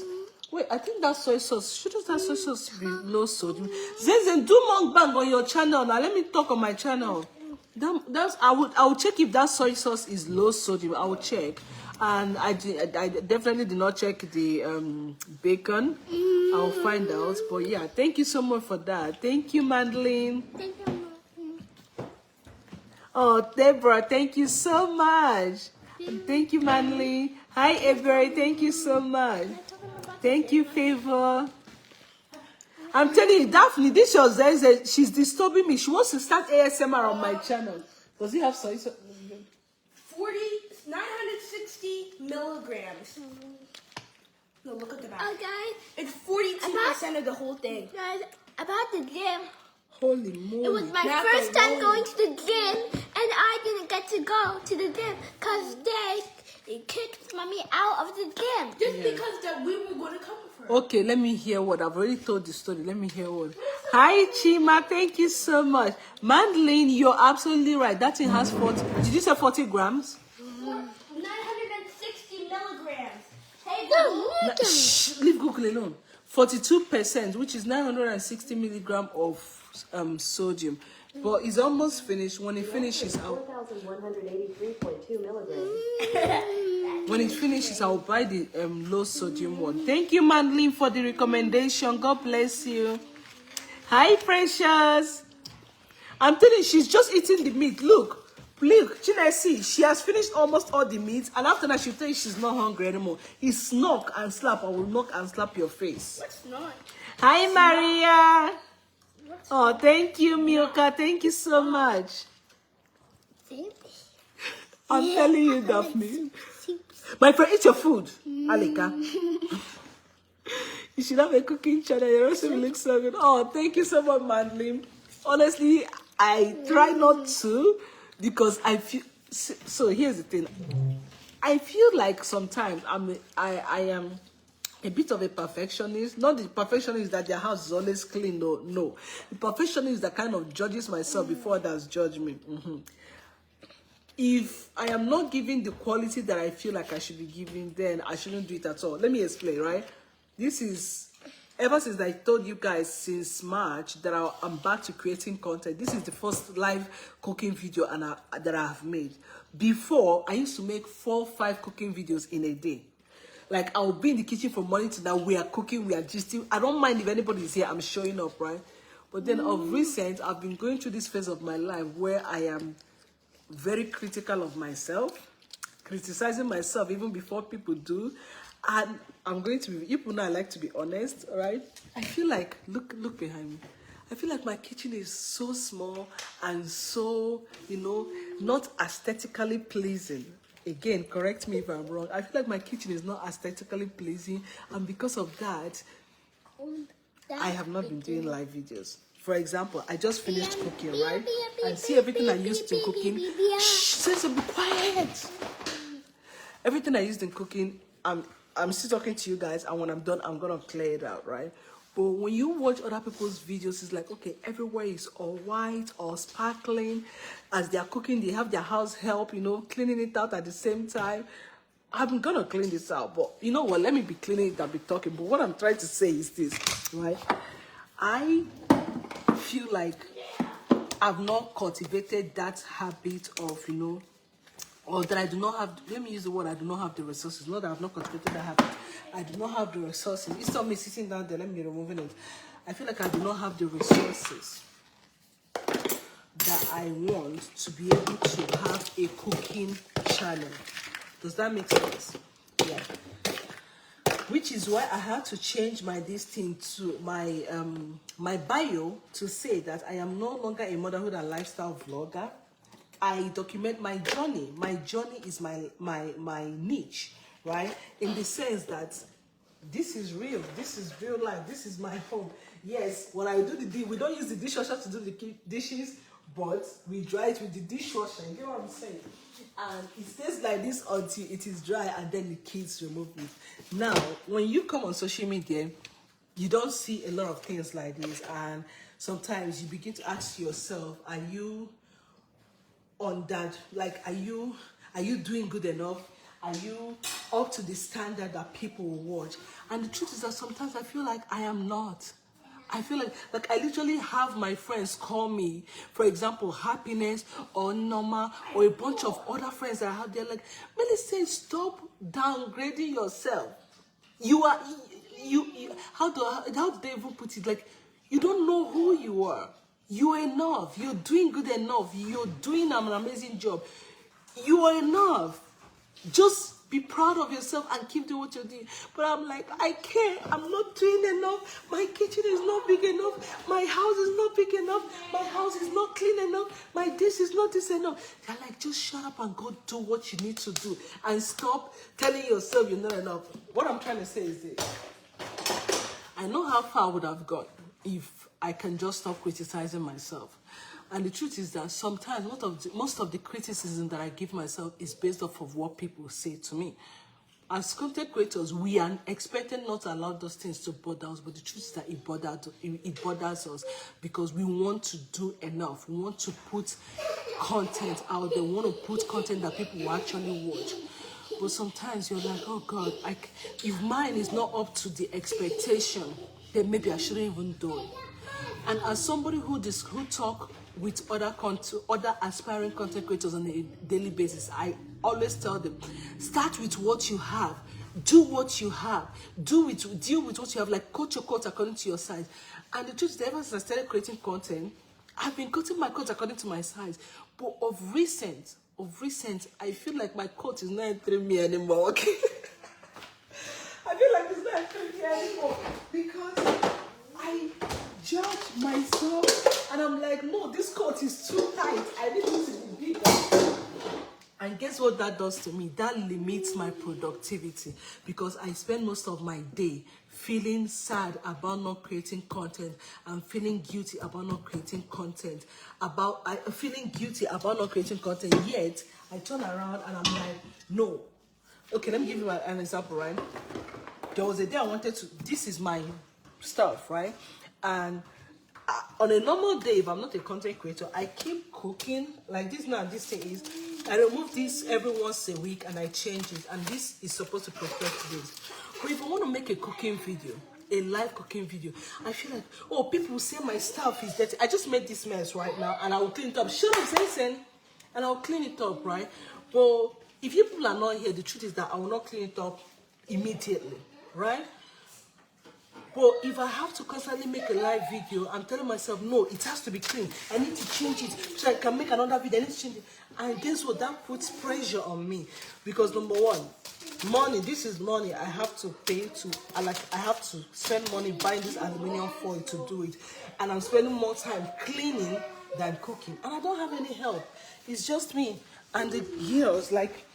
S1: Wait, I think that soy sauce. Shouldn't that soy sauce be low sodium? Zen, do mukbang on your channel now. Let me talk on my channel. I will check if that soy sauce is low sodium. I will check. And I definitely did not check the bacon. I'll find out. But yeah, thank you so much for that. Thank you, Madeline.
S2: Thank you.
S1: Oh, Deborah, thank you so much. Thank you, Madeline. Hi, Avery. Thank you so much. Thank you, Favor. I'm telling you, Daphne, this show says she's disturbing me. She wants to start ASMR on my channel. Does it have soy sauce?
S3: 960 milligrams. No, look at the back.
S2: Oh, guys.
S3: It's 42% of the whole thing.
S2: Guys, about the gym.
S1: Holy moly.
S2: It was my first time going to the gym, and I didn't get to go to the gym because they kicked mommy out of the gym.
S3: Just because that we were going to come for her.
S1: Okay, let me hear what. I've already told the story. Let me hear what. Hi, Chima. Thank you so much. Madeline, you're absolutely right. That thing has 40. Did you say 40 grams?
S3: 960 milligrams. Hey,
S1: Shh, leave Google alone. 42%, which is 960 milligram of sodium. But it's almost finished. When it finishes,
S4: 4,183.2 milligrams.
S1: when it finishes, I'll buy the low sodium one. Thank you, Madeline, for the recommendation. God bless you. Hi, Precious. I'm telling you, she's just eating the meat. Look, Chinesi, she has finished almost all the meat, and after that, she'll tell you she's not hungry anymore. It's knock and slap. I will knock and slap your face.
S3: What's not?
S1: Hi, Maria. Oh, thank you, Milka. Thank you so much. I'm telling you, Daphne. My friend, eat your food, Alika. You should have a cooking channel. Your recipe looks so good. Oh, thank you so much, Madeline. Honestly, I try not to because I feel. So here's the thing. I feel like sometimes I am a bit of a perfectionist. Not the perfectionist that their house is always clean. No. The perfectionist that kind of judges myself before others judge me. If I am not giving the quality that I feel like I should be giving, then I shouldn't do it at all. Let me explain, right? This is, ever since I told you guys since March that I'm back to creating content. This is the first live cooking video that I have made. Before, I used to make 4 or 5 cooking videos in a day. Like, I'll be in the kitchen from morning to night. We are cooking, we are gisting. I don't mind if anybody is here, I'm showing up, right? But then of recent, I've been going through this phase of my life where I am very critical of myself, criticizing myself even before people do. And I'm going to be, people know I like to be honest, all right? I feel like, look behind me. I feel like my kitchen is so small and so, not aesthetically pleasing. Again, correct me if I'm wrong. I feel like my kitchen is not aesthetically pleasing, and because of that, I have not been doing live videos. For example, I just finished cooking, right? And see everything I used in cooking. Shh, Sense, be quiet. Everything I used in cooking, I'm still talking to you guys, and when I'm done, I'm gonna clear it out, right? But when you watch other people's videos, it's like, okay, everywhere is all white, all sparkling. As they're cooking, they have their house help, cleaning it out at the same time. I'm gonna clean this out, but you know what? Let me be cleaning it and be talking. But what I'm trying to say is this, right? I feel like I've not cultivated that habit of, or that I do not have, let me use the word, I do not have the resources. Not that I've not cultivated that habit. I do not have the resources. Instead of me sitting down there, let me be removing it. I feel like I do not have the resources that I want to be able to have a cooking channel. Does that make sense? Yeah. Which is why I had to change my to my bio to say that I am no longer a motherhood and lifestyle vlogger. I document my journey. My journey is my niche, right? In the sense that this is real. This is real life. This is my home. Yes, when I do we don't use the dishwasher to do the dishes, but we dry it with the dishwasher. You get what I'm saying? And it stays like this until it is dry, and then the kids remove it. Now, when you come on social media, you don't see a lot of things like this, and sometimes you begin to ask yourself, are you on that? Like, Are you doing good enough? Are you up to the standard that people will watch? And the truth is that sometimes I feel like I am not. I feel like I literally have my friends call me, for example, Happiness or Norma or a bunch of other friends that I have. They're like, Millicent, stop downgrading yourself. You are, how do they even put it? Like, you don't know who you are. You're enough. You're doing good enough. You're doing an amazing job. You are enough. Just be proud of yourself and keep doing what you're doing. But I'm like, I can't. I'm not doing enough. My kitchen is not big enough. My house is not big enough. My house is not clean enough. My this is not this enough. They're like, just shut up and go do what you need to do. And stop telling yourself you're not enough. What I'm trying to say is this. I know how far I would have got if I can just stop criticizing myself. And the truth is that sometimes most of the criticism that I give myself is based off of what people say to me. As content creators, we are expected not to allow those things to bother us, but the truth is that it bothers us because we want to do enough. We want to put content out there. We want to put content that people will actually watch. But sometimes you're like, oh God, if mine is not up to the expectation, then maybe I shouldn't even do it. And as somebody who talk with other aspiring content creators on a daily basis, I always tell them, start with what you have, do what you have, deal with what you have, like cut your coat according to your size. And the truth is that ever since I started creating content, I've been cutting my coat according to my size. But of recent, I feel like my coat is not entering me anymore, okay? I feel like it's not entering me anymore because I judge myself and I'm like, no, this coat is too tight. I need it to be bigger. And guess what that does to me? That limits my productivity because I spend most of my day feeling sad about not creating content and feeling guilty about not creating content. Yet I turn around and I'm like, no. Okay, let me give you an example, right? There was a day I wanted to, this is my stuff, right? And on a normal day, if I'm not a content creator, I keep cooking like this. Now this thing is, I remove this every once a week and I change it, and this is supposed to protect this. But if I want to make a cooking video, a live cooking video, I feel like, oh, people say my stuff is dirty. I just made this mess right now and I will clean it up. Shut up, Sensen, and I'll clean it up, right? But if you people are not here, the truth is that I will not clean it up immediately, right? But if I have to constantly make a live video, I'm telling myself, no, it has to be clean. I need to change it so I can make another video. I need to change it. And guess what? That puts pressure on me. Because number one, money. This is money I have to pay to, I have to spend money buying this aluminum foil to do it. And I'm spending more time cleaning than cooking. And I don't have any help. It's just me. And the girls, like,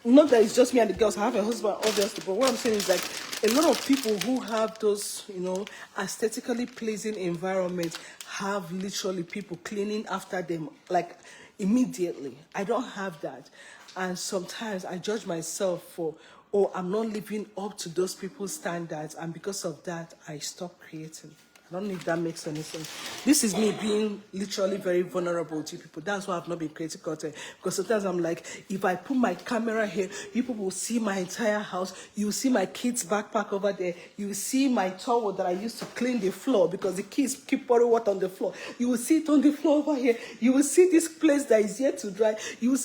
S1: not that it's just me and the girls. I have a husband, obviously, but what I'm saying is like a lot of people who have those, you know, aesthetically pleasing environments have literally people cleaning after them like immediately. I don't have that, and sometimes I judge myself for, oh, I'm not living up to those people's standards, and because of that, I stop creating. I don't know if that makes any sense. This is me being literally very vulnerable to people. That's why I've not been creating content. Because sometimes I'm like, if I put my camera here, people will see my entire house. You will see my kids' backpack over there. You will see my towel that I used to clean the floor because the kids keep pouring water on the floor. You will see it on the floor over here. You will see this place that is yet to dry.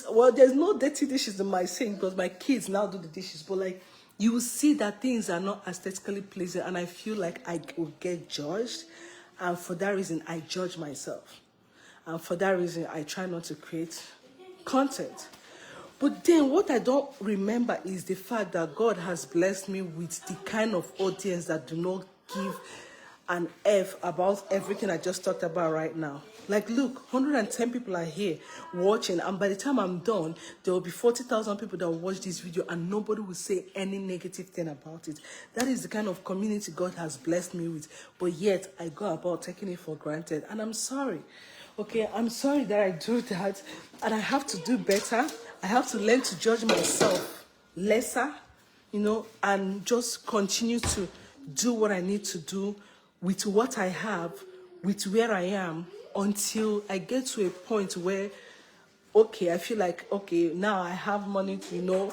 S1: Well, there's no dirty dishes in my sink because my kids now do the dishes. But like, you will see that things are not aesthetically pleasing, and I feel like I will get judged, and for that reason, I judge myself. And for that reason, I try not to create content. But then what I don't remember is the fact that God has blessed me with the kind of audience that do not give an F about everything I just talked about right now. Like, look, 110 people are here watching, and by the time I'm done, there will be 40,000 people that will watch this video, and nobody will say any negative thing about it. That is the kind of community God has blessed me with, but yet I go about taking it for granted, and I'm sorry. Okay, I'm sorry that I do that, and I have to do better. I have to learn to judge myself lesser, you know, and just continue to do what I need to do with what I have, with where I am, until I get to a point where okay, I feel like, okay, now I have money to,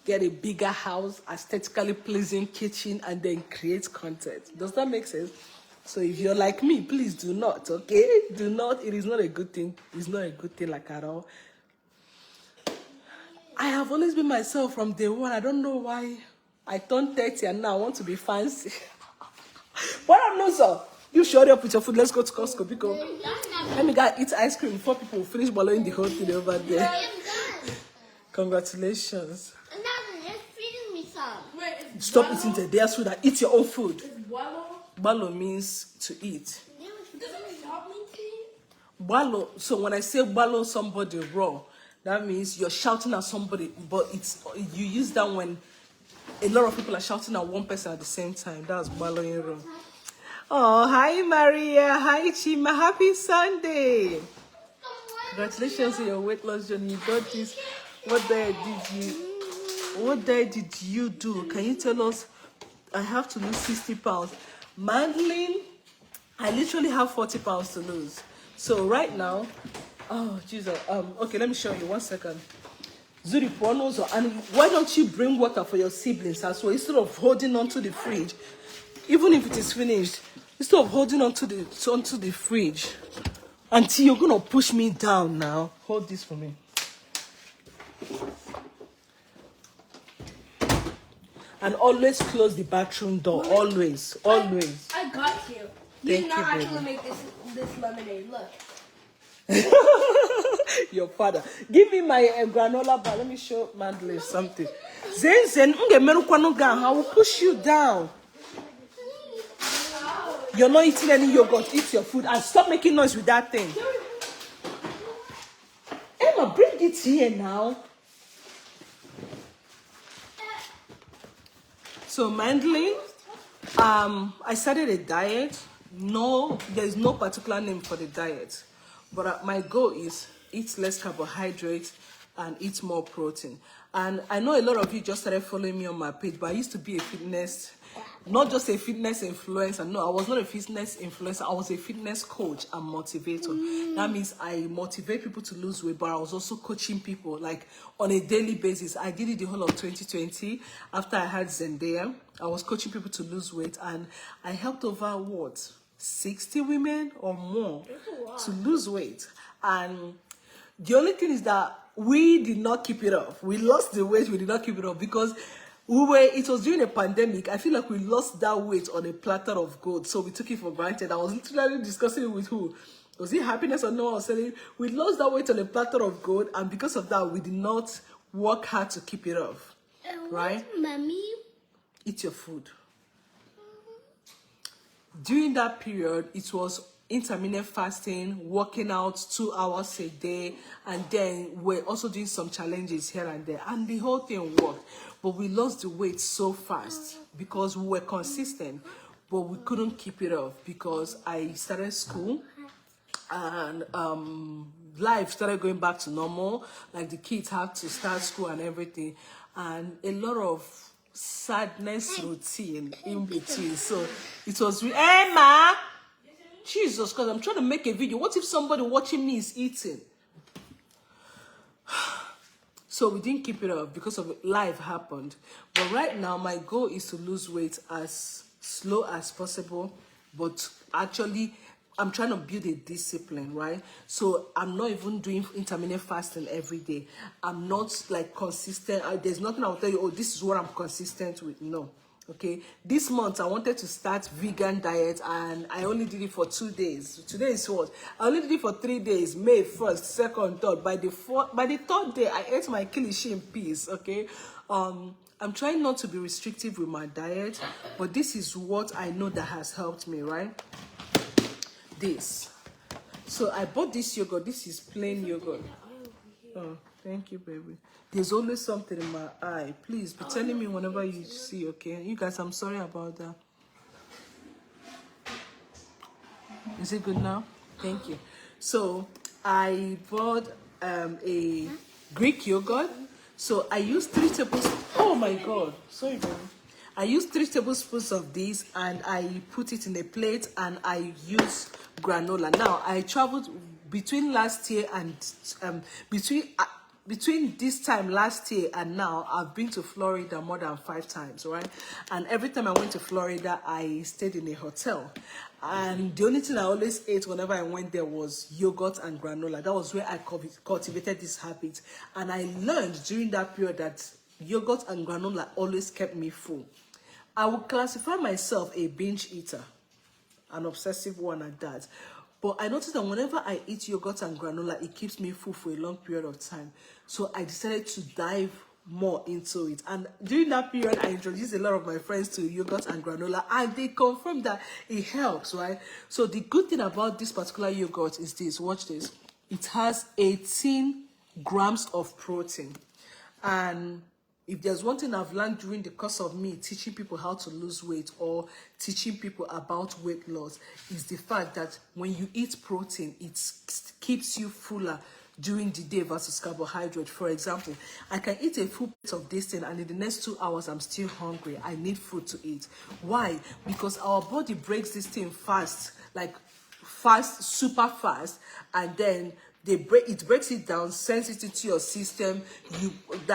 S1: get a bigger house, aesthetically pleasing kitchen, and then create content. Does that make sense? So if you're like me, please do not, okay? Do not. It is not a good thing. It's not a good thing like at all. I have always been myself from day one. I don't know why I turned 30 and now I want to be fancy. But I'm not, sir. You shut up with your food. Let's go to Costco because let me go eat ice cream before people finish following the whole thing over there. Congratulations. Stop eating the their food and eat your own food. Balo means to eat. Balo, so when I say balo somebody raw, that means you're shouting at somebody, but you use that when a lot of people are shouting at one person at the same time. That's baloing raw. Oh, hi Maria, hi Chima, happy Sunday. Congratulations on your weight loss journey. You got this. What day did you do? Can you tell us? I have to lose 60 pounds. Madeline, I literally have 40 pounds to lose. So right now, oh Jesus. Okay, let me show you 1 second. Zurie, and why don't you bring water for your siblings as well instead of holding onto the fridge, even if it is finished, instead of holding onto the fridge. Auntie, you're gonna push me down now. Hold this for me. And always close the bathroom door. Always.
S3: I got you. You did not actually make this lemonade. Look.
S1: Your father. Give me my granola bar. Let me show Mandley something. Zen, I will push you down. You're not eating any yogurt. Eat your food. And stop making noise with that thing. Emma, bring it here now. So, Mandley, I started a diet. No, there's no particular name for the diet. But my goal is eat less carbohydrates and eat more protein. And I know a lot of you just started following me on my page, but I used to be a fitness, not just a fitness influencer. No, I was not a fitness influencer. I was a fitness coach and motivator. That means I motivate people to lose weight, but I was also coaching people like on a daily basis. I did it the whole of 2020 after I had Zendaya. I was coaching people to lose weight, and I helped over 60 women or more to lose weight. And the only thing is that we did not keep it off. We lost the weight. We did not keep it off because it was during a pandemic. I feel like we lost that weight on a platter of gold. So we took it for granted. I was literally discussing it with who? Was it Happiness or no? I was saying we lost that weight on a platter of gold. And because of that, we did not work hard to keep it off. Right?
S2: Mommy?
S1: Eat your food. During that period, it was intermittent fasting, working out 2 hours a day, and then we're also doing some challenges here and there, and the whole thing worked. But we lost the weight so fast because we were consistent, but we couldn't keep it off because I started school and life started going back to normal. Like the kids had to start school and everything, and a lot of sadness routine in between. So it was Emma, Jesus, because I'm trying to make a video. What if somebody watching me is eating? So we didn't keep it up because of life happened. But right now my goal is to lose weight as slow as possible, but actually I'm trying to build a discipline, right? So I'm not even doing intermittent fasting every day. I'm not like consistent. There's nothing I'll tell you, oh, this is what I'm consistent with. No. Okay. This month I wanted to start vegan diet and I only did it for 2 days. Today is what? I only did it for 3 days. May 1st, 2nd, 3rd. By the 3rd day, I ate my kilishi in peace. Okay. I'm trying not to be restrictive with my diet, but this is what I know that has helped me, right? This. So I bought this yogurt. This is plain yogurt. Oh, thank you, baby. There's always something in my eye. Please be telling me whenever you see, okay? You guys, I'm sorry about that. Is it good now? Thank you. So I bought a Greek yogurt. So I used 3 tablespoons. Oh my God. Sorry, baby. I used 3 tablespoons of this and I put it in a plate and I use granola. Now, I traveled between last year and between this time last year and now, I've been to Florida more than 5 times, right? And every time I went to Florida, I stayed in a hotel. And the only thing I always ate whenever I went there was yogurt and granola. That was where I cultivated this habit. And I learned during that period that yogurt and granola always kept me full. I would classify myself a binge eater, an obsessive one at that. But I noticed that whenever I eat yogurt and granola, it keeps me full for a long period of time. So I decided to dive more into it. And during that period, I introduced a lot of my friends to yogurt and granola, and they confirmed that it helps, right? So the good thing about this particular yogurt is this. Watch this. It has 18 grams of protein. And if there's one thing I've learned during the course of me teaching people how to lose weight or teaching people about weight loss, is the fact that when you eat protein, it keeps you fuller during the day versus carbohydrate. For example, I can eat a full plate of this thing and in the next 2 hours I'm still hungry. I need food to eat. Why? Because our body breaks this thing fast, like fast, super fast, and then it breaks it down, sends it into your system.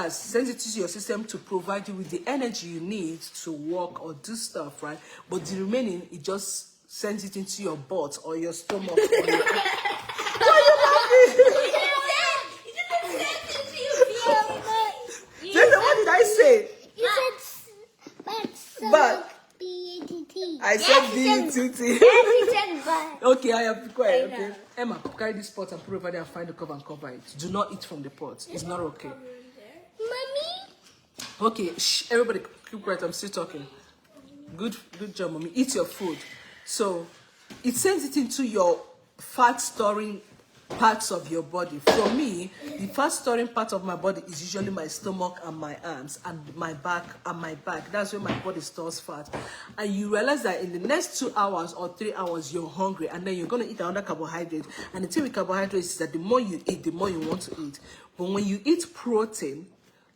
S1: Sends it to your system to provide you with the energy you need to work or do stuff, right? But the remaining, it just sends it into your butt or your stomach. What did I say?
S2: You said
S1: but.
S2: B-A-T-T.
S1: I said B-A-T-T.
S2: You said but.
S1: Okay, I am quiet. Okay, Emma, carry this pot and put it over there and find the cover and cover it. Do not eat from the pot. It's not okay.
S2: Mommy.
S1: Okay, shh, everybody keep quiet. I'm still talking. Good job, mommy. Eat your food. So it sends it into your fat storing parts of your body. For me, the fat storing part of my body is usually my stomach and my arms and my back That's where my body stores fat. And you realize that in the next 2 hours or 3 hours you're hungry, and then you're going to eat another carbohydrate. And the thing with carbohydrates is that the more you eat, the more you want to eat. But when you eat protein,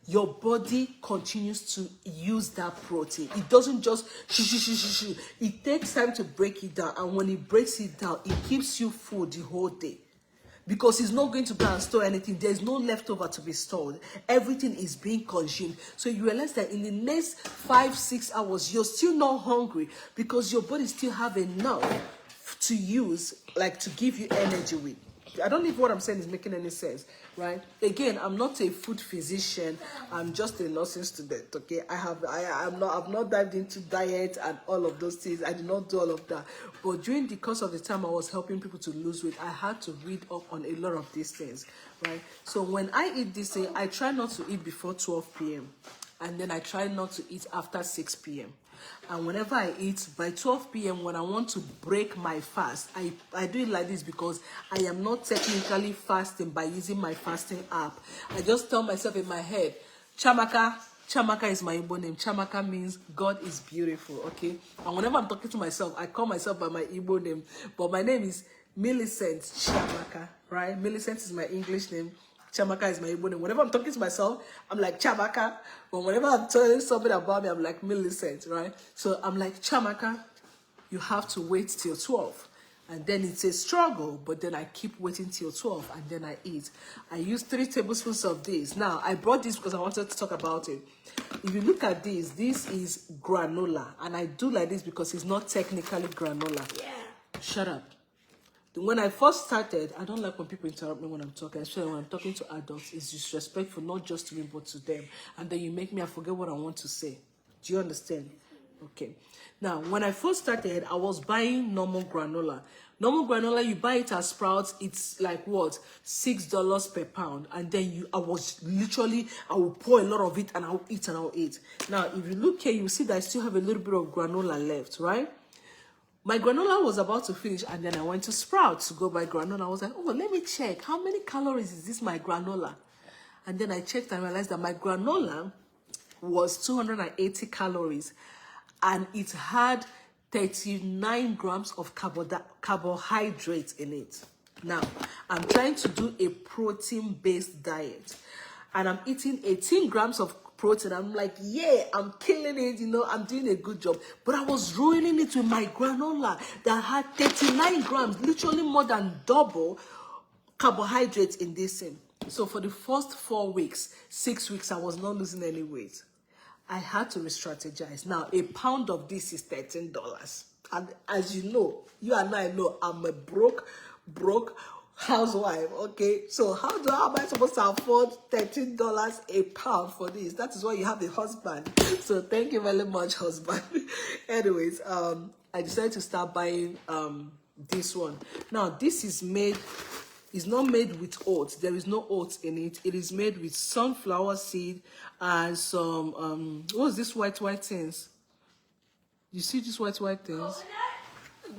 S1: your body continues to use that protein. It doesn't just It takes time to break it down, and when it breaks it down, it keeps you full the whole day. Because it's not going to go and store anything. There's no leftover to be stored. Everything is being consumed. So you realize that in the next 5-6 hours, you're still not hungry because your body still have enough to use, like to give you energy with. I don't know if what I'm saying is making any sense, right? Again, I'm not a food physician. I'm just a nursing student, okay? I've not dived into diet and all of those things. I did not do all of that. But during the course of the time I was helping people to lose weight, I had to read up on a lot of these things, right? So when I eat this thing, I try not to eat before 12 p.m. And then I try not to eat after 6 p.m. And whenever I eat, by 12 p.m. when I want to break my fast, I do it like this because I am not technically fasting by using my fasting app. I just tell myself in my head, Chamaka is my Igbo name. Chamaka means God is beautiful, okay? And whenever I'm talking to myself, I call myself by my Igbo name. But my name is Millicent Chamaka, right? Millicent is my English name. Chamaka is my Igbo name. Whenever I'm talking to myself, I'm like Chamaka. But whenever I'm telling something about me, I'm like Millicent, right? So I'm like, Chamaka, you have to wait till 12. And then it's a struggle, but then I keep waiting till 12 and then I eat. I use 3 tablespoons of this. Now, I brought this because I wanted to talk about it. If you look at this is granola. And I do like this because it's not technically granola.
S2: Yeah.
S1: Shut up. When I first started, I don't like when people interrupt me when I'm talking. Especially when I'm talking to adults. It's disrespectful, not just to me, but to them. And then you make me, I forget what I want to say. Do you understand? Okay. Now, when I first started, I was buying normal granola. Normal granola, you buy it at Sprouts. It's like what? $6 per pound. And then I will pour a lot of it and I'll eat. Now, if you look here, you see that I still have a little bit of granola left, right? My granola was about to finish and then I went to Sprouts to go buy granola. I was like, oh, let me check. How many calories is this, my granola? And then I checked and realized that my granola was 280 calories. And it had 39 grams of carbohydrates in it. Now, I'm trying to do a protein-based diet. And I'm eating 18 grams of protein. I'm like, yeah, I'm killing it, I'm doing a good job. But I was ruining it with my granola that had 39 grams, literally more than double carbohydrates in this thing. So for the first 4 weeks, 6 weeks, I was not losing any weight. I had to re-strategize. Now, a pound of this is $13. And as you know, you and I know, I'm a broke housewife, okay? So how am I supposed to afford $13 a pound for this? That is why you have a husband. So thank you very much, husband. Anyways, I decided to start buying this one. Now, this is not made with oats. There is no oats in it. It is made with sunflower seed and some what's this white things? You see these white things?
S3: Coconut?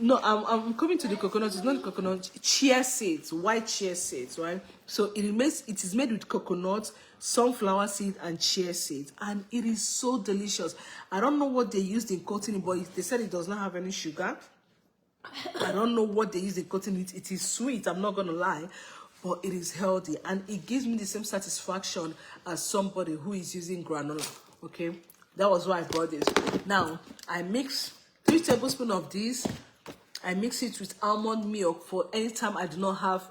S1: No, I'm coming to the coconut. It's not coconut. Chia seeds, white chia seeds, right? So it is made with coconut, sunflower seed, and chia seeds, and it is so delicious. I don't know what they used in coating it, but they said it does not have any sugar. I don't know what they use in coating it. It is sweet, I'm not gonna lie, but it is healthy and it gives me the same satisfaction as somebody who is using granola. Okay, that was why I bought this. Now I mix 3 tablespoons of this. I mix it with almond milk for any time I do not have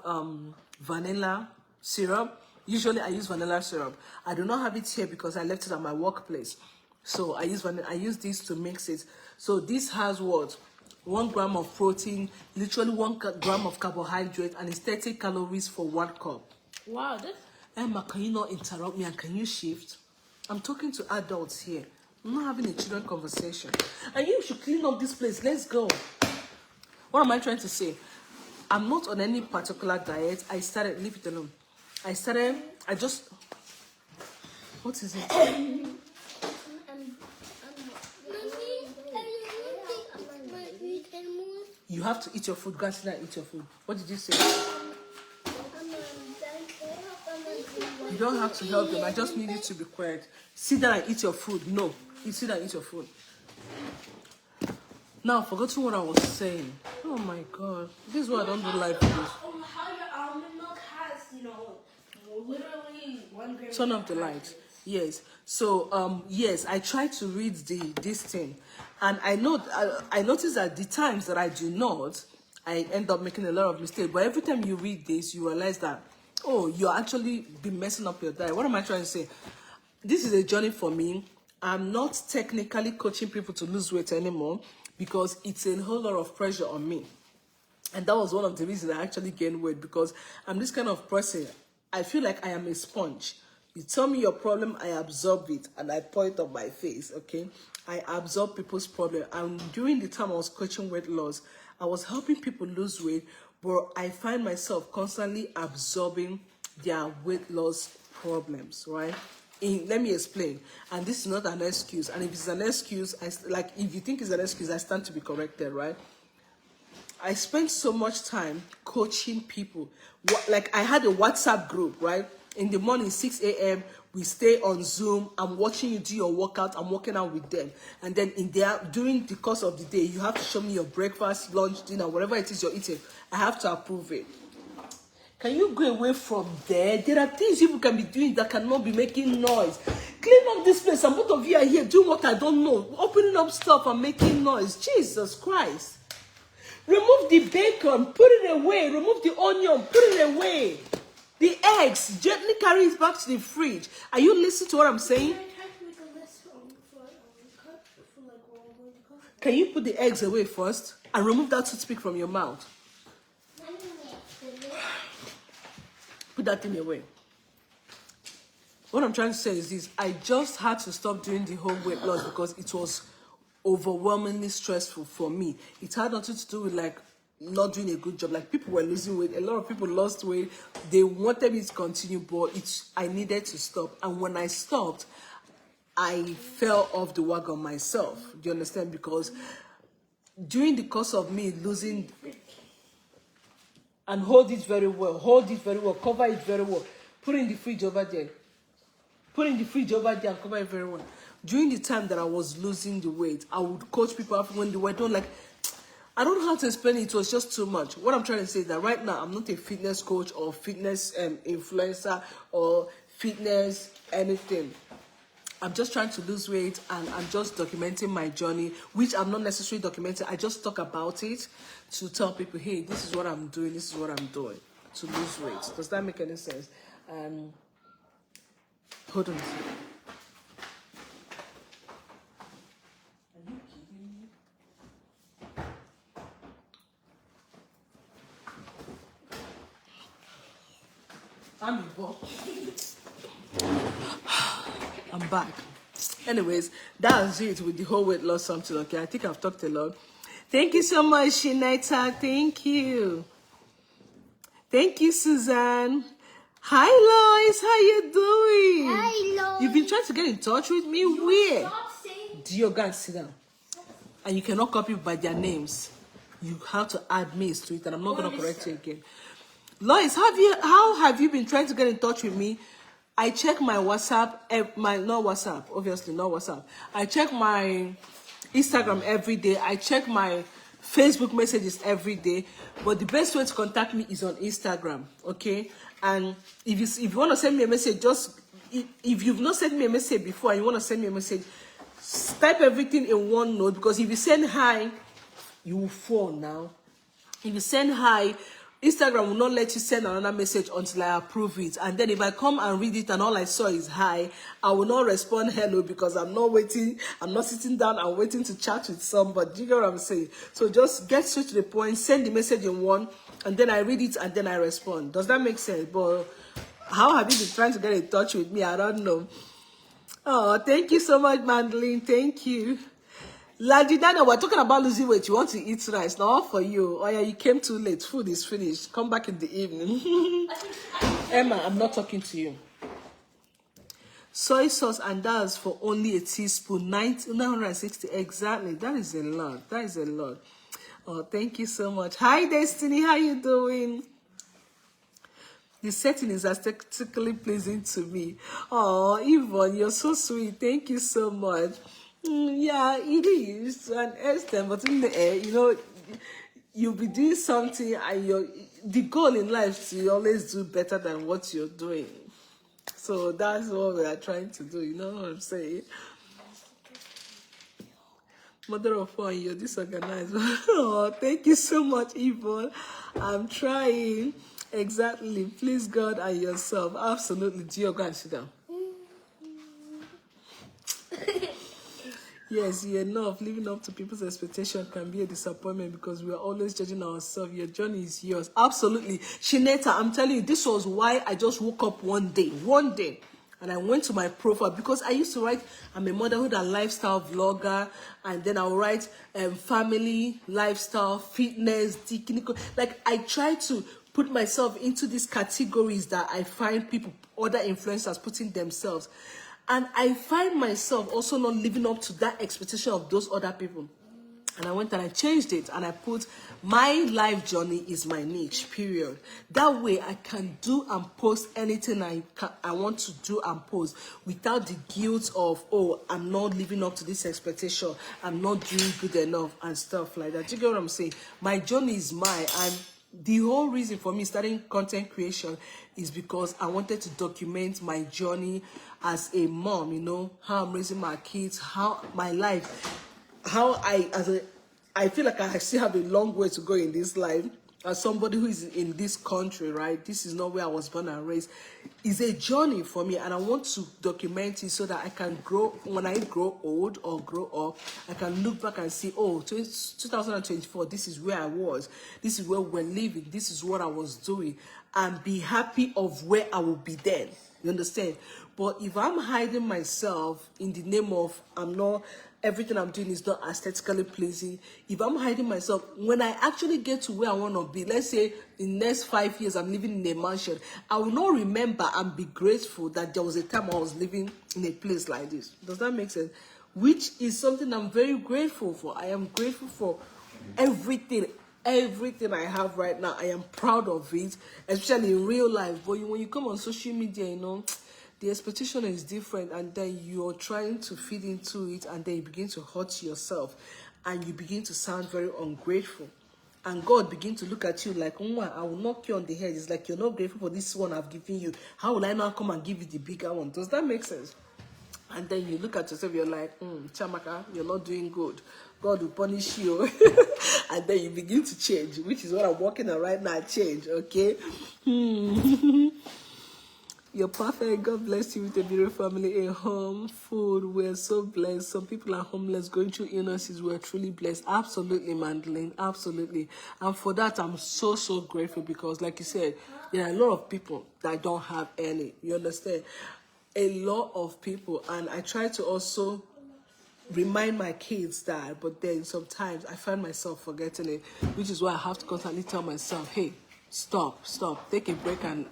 S1: vanilla syrup. Usually I use vanilla syrup. I do not have it here because I left it at my workplace. So I use this to mix it. So this has what? 1 gram of protein, literally 1 gram of carbohydrate, and it's 30 calories for 1 cup.
S2: Wow, this.
S1: Emma, can you not interrupt me and can you shift? I'm talking to adults here. I'm not having a children conversation. And you should clean up this place. Let's go. What am I trying to say? I'm not on any particular diet. Leave it alone. What is it? You have to eat your food. Go and sit down and eat your food. What did you say? You don't have to help them. I just need you to be quiet. Sit down and eat your food. No. You sit down and eat your food. Now, I've forgotten what I was saying. Oh my God. This is why I don't do live videos.
S3: How your almond milk has, literally 1 gram.
S1: Turn off the light. Yes. So, yes, I try to read this thing. And I notice that the times that I do not, I end up making a lot of mistakes. But every time you read this, you realize that, oh, you're actually been messing up your diet. What am I trying to say? This is a journey for me. I'm not technically coaching people to lose weight anymore because it's a whole lot of pressure on me. And that was one of the reasons I actually gained weight, because I'm this kind of person. I feel like I am a sponge. You tell me your problem, I absorb it and I pour it on my face, okay? I absorb people's problem. And during the time I was coaching weight loss, I was helping people lose weight, but I find myself constantly absorbing their weight loss problems, right? Let me explain. And this is not an excuse. And if it's an excuse, if you think it's an excuse, I stand to be corrected, right? I spent so much time coaching people. Like I had a WhatsApp group, right? In the morning, 6 a.m., we stay on Zoom. I'm watching you do your workout. I'm working out with them. And then during the course of the day, you have to show me your breakfast, lunch, dinner, whatever it is you're eating. I have to approve it. Can you go away from there? There are things people can be doing that cannot be making noise. Clean up this place. And both of you are here doing what I don't know. Opening up stuff and making noise. Jesus Christ. Remove the bacon. Put it away. Remove the onion. Put it away. The eggs. Gently carry it back to the fridge. Are you listening to what I'm saying? Can you put the eggs away first? And remove that toothpick from your mouth. Put that thing away. What I'm trying to say is this. I just had to stop doing the whole weight loss because it was overwhelmingly stressful for me. It had nothing to do with not doing a good job. Like people were losing weight. A lot of people lost weight. They wanted me to continue, but I needed to stop. And when I stopped, I fell off the wagon myself. Do you understand? Because during the course of me losing... And hold it very well. Hold it very well. Cover it very well. Put it in the fridge over there. Put it in the fridge over there and cover it very well. During the time that I was losing the weight, I would coach people after when they were done. I don't know how to explain it. It was just too much. What I'm trying to say is that right now, I'm not a fitness coach or fitness influencer or fitness anything. I'm just trying to lose weight and I'm just documenting my journey, which I'm not necessarily documenting. I just talk about it to tell people, hey, this is what I'm doing, this is what I'm doing. to lose weight. Does that make any sense? Hold on a second. Are you kidding me? I'm back. Anyways, that's it with the whole weight loss something. Okay, I think I've talked a lot. Thank you so much, Shineta. Thank you. Thank you, Suzanne. Hi, Lois. How you doing?
S2: Hi, Lois.
S1: You've been trying to get in touch with me? Where?
S2: Stop saying.
S1: Dior, go and sit down. And you cannot copy by their names. You have to add me to it, and I'm not going to correct you again. Lois, how have you been trying to get in touch with me? I check my WhatsApp, not WhatsApp, obviously not WhatsApp. I check my Instagram every day. I check my Facebook messages every day. But the best way to contact me is on Instagram, okay? And if you want to send me a message, if you've not sent me a message before and you want to send me a message, type everything in one note, because if you send hi, you will fall now. If you send hi, Instagram will not let you send another message until I approve it. And then if I come and read it and all I saw is hi, I will not respond hello, because I'm not waiting. I'm not sitting down and waiting to chat with somebody. Do you get what I'm saying? So just get straight to the point, send the message in one, and then I read it and then I respond. Does that make sense? But how have you been trying to get in touch with me? I don't know. Oh, thank you so much, Mandeline. Thank you. Ladidana, we're talking about losing weight. You want to eat rice. Not for you. Oh yeah, you came too late. Food is finished. Come back in the evening. Emma, I'm not talking to you. Soy sauce and that's for only a teaspoon. 960. Exactly. That is a lot. That is a lot. Oh, thank you so much. Hi, Destiny. How you doing? The setting is aesthetically pleasing to me. Oh, Yvonne, you're so sweet. Thank you so much. Yeah, it is to an extent, but in the air, you know, you'll be doing something, and the goal in life is to always do better than what you're doing. So that's what we are trying to do. You know what I'm saying? Mother of four, you're disorganized. Oh, thank you so much, Yvonne. I'm trying. Exactly. Please God and yourself. Absolutely. Gio, go and sit down. Yes, enough. Living up to people's expectation can be a disappointment because we are always judging ourselves. Your journey is yours. Absolutely. Shineta, I'm telling you, this was why I just woke up one day, and I went to my profile, because I used to write, I'm a motherhood and lifestyle vlogger, and then I'll write family, lifestyle, fitness, technical. Like, I try to put myself into these categories that I find people, other influencers putting themselves. And I find myself also not living up to that expectation of those other people. And I went and I changed it, and I put my life journey is my niche, period. That way I can do and post anything I want to do and post without the guilt of, oh, I'm not living up to this expectation, I'm not doing good enough and stuff like that. Do you get what I'm saying? My journey is mine, and the whole reason for me starting content creation is because I wanted to document my journey as a mom, you know, how I'm raising my kids, how my life, how I feel like I still have a long way to go in this life. As somebody who is in this country, right? This is not where I was born and raised. It's a journey for me, and I want to document it so that I can grow. When I grow old or grow up, I can look back and see, oh, 2024, this is where I was. This is where we're living. This is what I was doing. And be happy of where I will be then. You understand? But if I'm hiding myself in the name of everything I'm doing is not aesthetically pleasing, if I'm hiding myself, when I actually get to where I want to be, let's say in the next 5 years I'm living in a mansion, I will not remember and be grateful that there was a time I was living in a place like this. Does that make sense? Which is something I'm very grateful for. I am grateful for everything I have right now. I am proud of it, especially in real life. But when you come on social media, you know, the expectation is different, and then you're trying to feed into it, and then you begin to hurt yourself, and you begin to sound very ungrateful. And God begin to look at you like, I will knock you on the head. It's like, you're not grateful for this one I've given you. How will I now come and give you the bigger one? Does that make sense? And then you look at yourself, you're like, Chamaka, you're not doing good. God will punish you. And then you begin to change, which is what I'm working on right now, change, okay? You're perfect. God bless you with a beautiful family, a home, food. We're so blessed. Some people are homeless, going through illnesses. We're truly blessed. Absolutely, Mandolin. Absolutely. And for that, I'm so, so grateful because, like you said, there are a lot of people that don't have any. You understand? A lot of people. And I try to also remind my kids that, but then sometimes I find myself forgetting it, which is why I have to constantly tell myself, hey, stop, take a break and,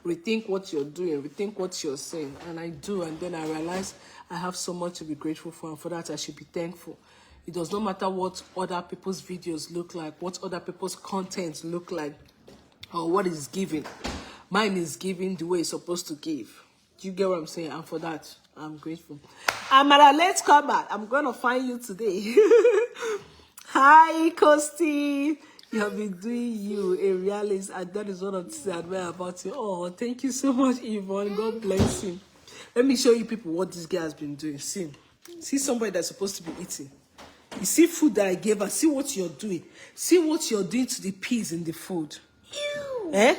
S1: rethink what you're doing, rethink what you're saying. And I do, and then I realize I have so much to be grateful for, and for that I should be thankful. It does not matter what other people's videos look like, what other people's content look like, or what is given. Mine is giving the way it's supposed to give. Do you get what I'm saying? And for that, I'm grateful. Amara, let's come back. I'm going to find you today. Hi, Kosti. You have been doing you a realist, and that is what I'm saying about you. Oh, thank you so much, Yvonne. God bless you. Let me show you people what this girl has been doing. See somebody that's supposed to be eating. You see food that I gave her. See what you're doing. See what you're doing to the peas in the food. Ew. Eh?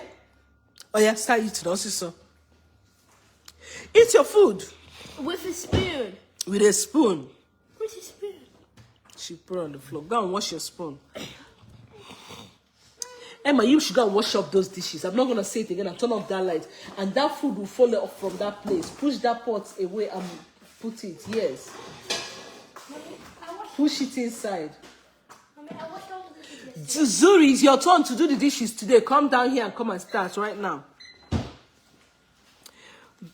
S1: Oh yeah, start eating also, so. Eat your food.
S2: With a spoon.
S1: With a spoon.
S2: With a spoon.
S1: She put on the floor. Go and wash your spoon. Emma, you should go and wash up those dishes. I'm not going to say it again. And turn off that light. And that food will fall off from that place. Push that pot away and put it. Yes. Push it inside. Zurie, it's your turn to do the dishes today. Come down here and come and start right now.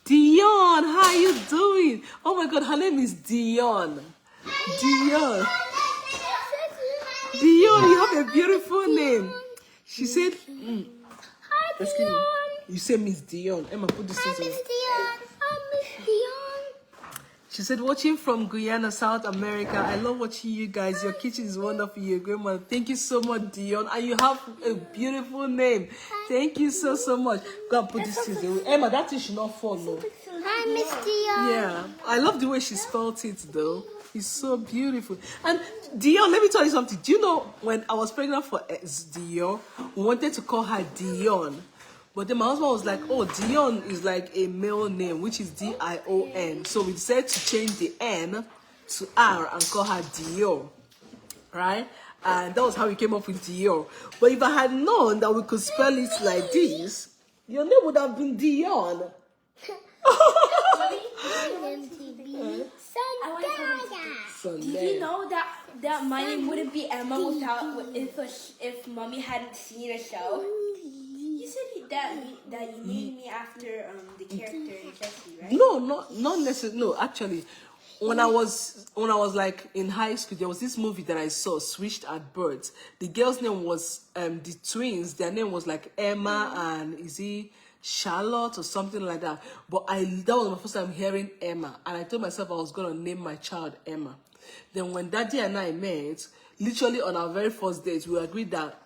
S1: Dion, how are you doing? Oh my God, her name is Dion. Dion. Dion, you have a beautiful name. She said, excuse me. You say Miss Dion. Emma, put this thing on.
S2: Miss Dion.
S1: She said, watching from Guyana, South America. I love watching you guys. Your kitchen is wonderful. Your grandma. Thank you so much, Dion. And you have a beautiful name. Thank you so, so much. Go and put this thing away. Emma, that thing should not fall, no.
S2: Hi, Miss Dion.
S1: Yeah. I love the way she spelled it, though. It's so beautiful. And Dion, let me tell you something. Do you know when I was pregnant for Dior, we wanted to call her Dion. But then my husband was like, oh, Dion is like a male name, which is D-I-O-N. So we decided to change the N to R and call her Dior. Right? And that was how we came up with Dior. But if I had known that we could spell it like this, your name would have been Dion.
S2: Did you know that my name wouldn't be Emma without if Mommy hadn't seen a show? You said that you named me after the character in Jessie, right?
S1: No, not necessarily. No, actually, when I was like in high school, there was this movie that I saw, Switched at Birth. The girl's name was the twins. Their name was like Emma and is it Charlotte or something like that. But that was my first time hearing Emma, and I told myself I was gonna name my child Emma. Then when Daddy and I met, literally on our very first date, we agreed that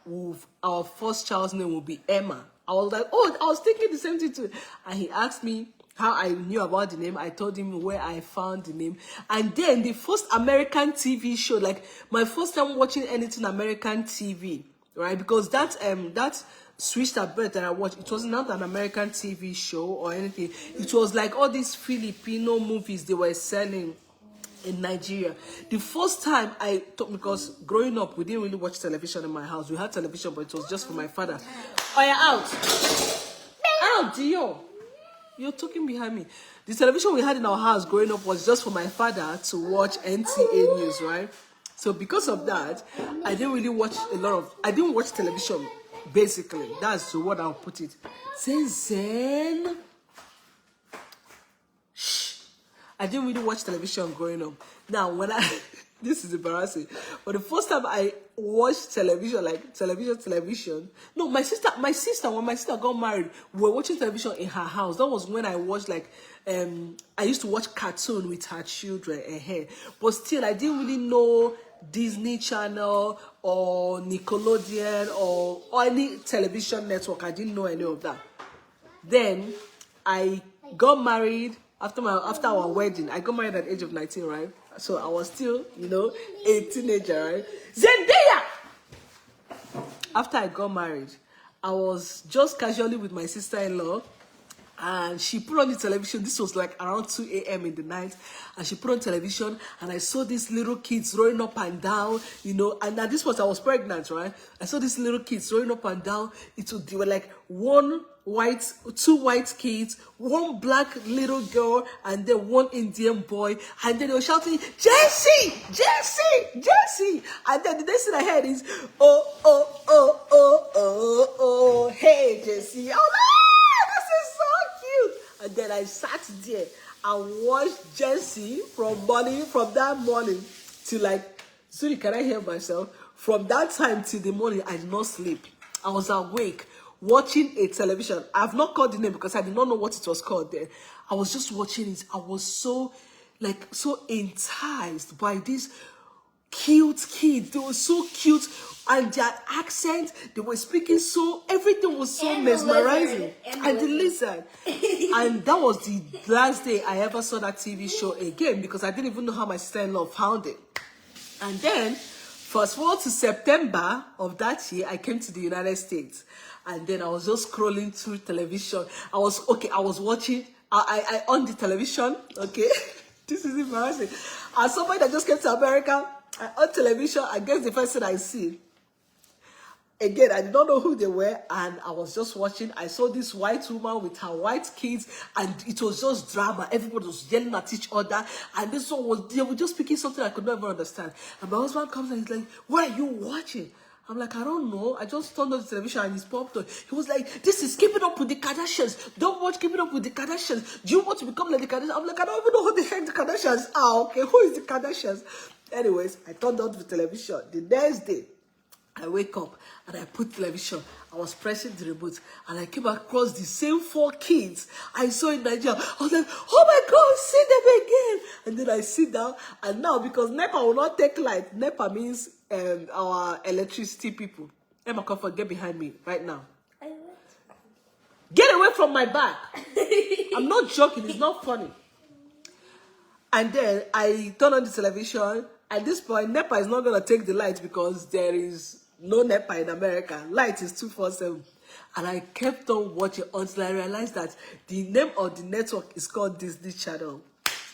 S1: our first child's name would be Emma. I was like, oh, I was thinking the same thing too. And he asked me how I knew about the name. I told him where I found the name. And then the first American TV show, like my first time watching anything American TV, right? Because that Switched at Birth that I watched, it was not an American TV show or anything. It was like all these Filipino movies they were selling in Nigeria. The first time I thought, because growing up, we didn't really watch television in my house. We had television, but it was just for my father. Oh, yeah, out. Out, Dio. You're talking behind me. The television we had in our house growing up was just for my father to watch NTA News, right? So because of that, I didn't really watch I didn't watch television, basically. That's what I'll put it. Zen. I didn't really watch television growing up. Now, this is embarrassing, but the first time I watched television, like television. No, my sister, when my sister got married, we were watching television in her house. That was when I watched I used to watch cartoon with her children and her. But still, I didn't really know Disney Channel or Nickelodeon or any television network. I didn't know any of that. Then I got married. after our wedding. I got married at the age of 19, right? So I was still, a teenager, right? Zendaya! After I got married, I was just casually with my sister-in-law, and she put on the television. This was like around 2 a.m. in the night, and she put on television, and I saw these little kids rolling up and down, and now this was, I was pregnant, right? I saw these little kids rolling up and down. They were like two white kids, one black little girl, and then one Indian boy, and then they were shouting, Jesse, Jesse, Jesse, and then the next thing I heard is, oh, hey, Jesse. I was like, this is so cute. And then I sat there and watched Jesse from that morning till like, Zurie, can I hear myself? From that time till the morning, I did not sleep. I was awake, watching a television. I've not called the name because I did not know what it was called then. I was just watching it. I was so enticed by these cute kids. They were so cute, and their accent, they were speaking everything was so mesmerizing. And the lizard. And that was the last day I ever saw that TV show again, because I didn't even know how my sister-in-law found it. And then, fast forward to September of that year, I came to the United States. And then I was just scrolling through television. I was watching, I on the television, okay? This is embarrassing. As somebody that just came to America, I on television, I guess the first thing I see. Again, I did not know who they were, and I was just watching. I saw this white woman with her white kids, and it was just drama. Everybody was yelling at each other, and this one they were just speaking something I could never understand. And my husband comes and he's like, "What are you watching?" I'm like, I don't know. I just turned on the television and it's popped on. He was like, this is Keeping Up with the Kardashians. Don't watch Keeping Up with the Kardashians. Do you want to become like the Kardashians? I'm like, I don't even know who the heck the Kardashians are. Okay, who is the Kardashians? Anyways, I turned on the television. The next day, I wake up and I put television. I was pressing the remote and I came across the same 4 kids I saw in Nigeria. I was like, oh my God, see them again. And then I sit down, and now because NEPA will not take light, NEPA means our electricity people. Emma Comfort, get behind me right now. Get away from my back. I'm not joking, it's not funny. And then I turn on the television. At this point, NEPA is not going to take the light because there is no NEPA in America. Light is 24/7. And I kept on watching until I realized that the name of the network is called Disney Channel.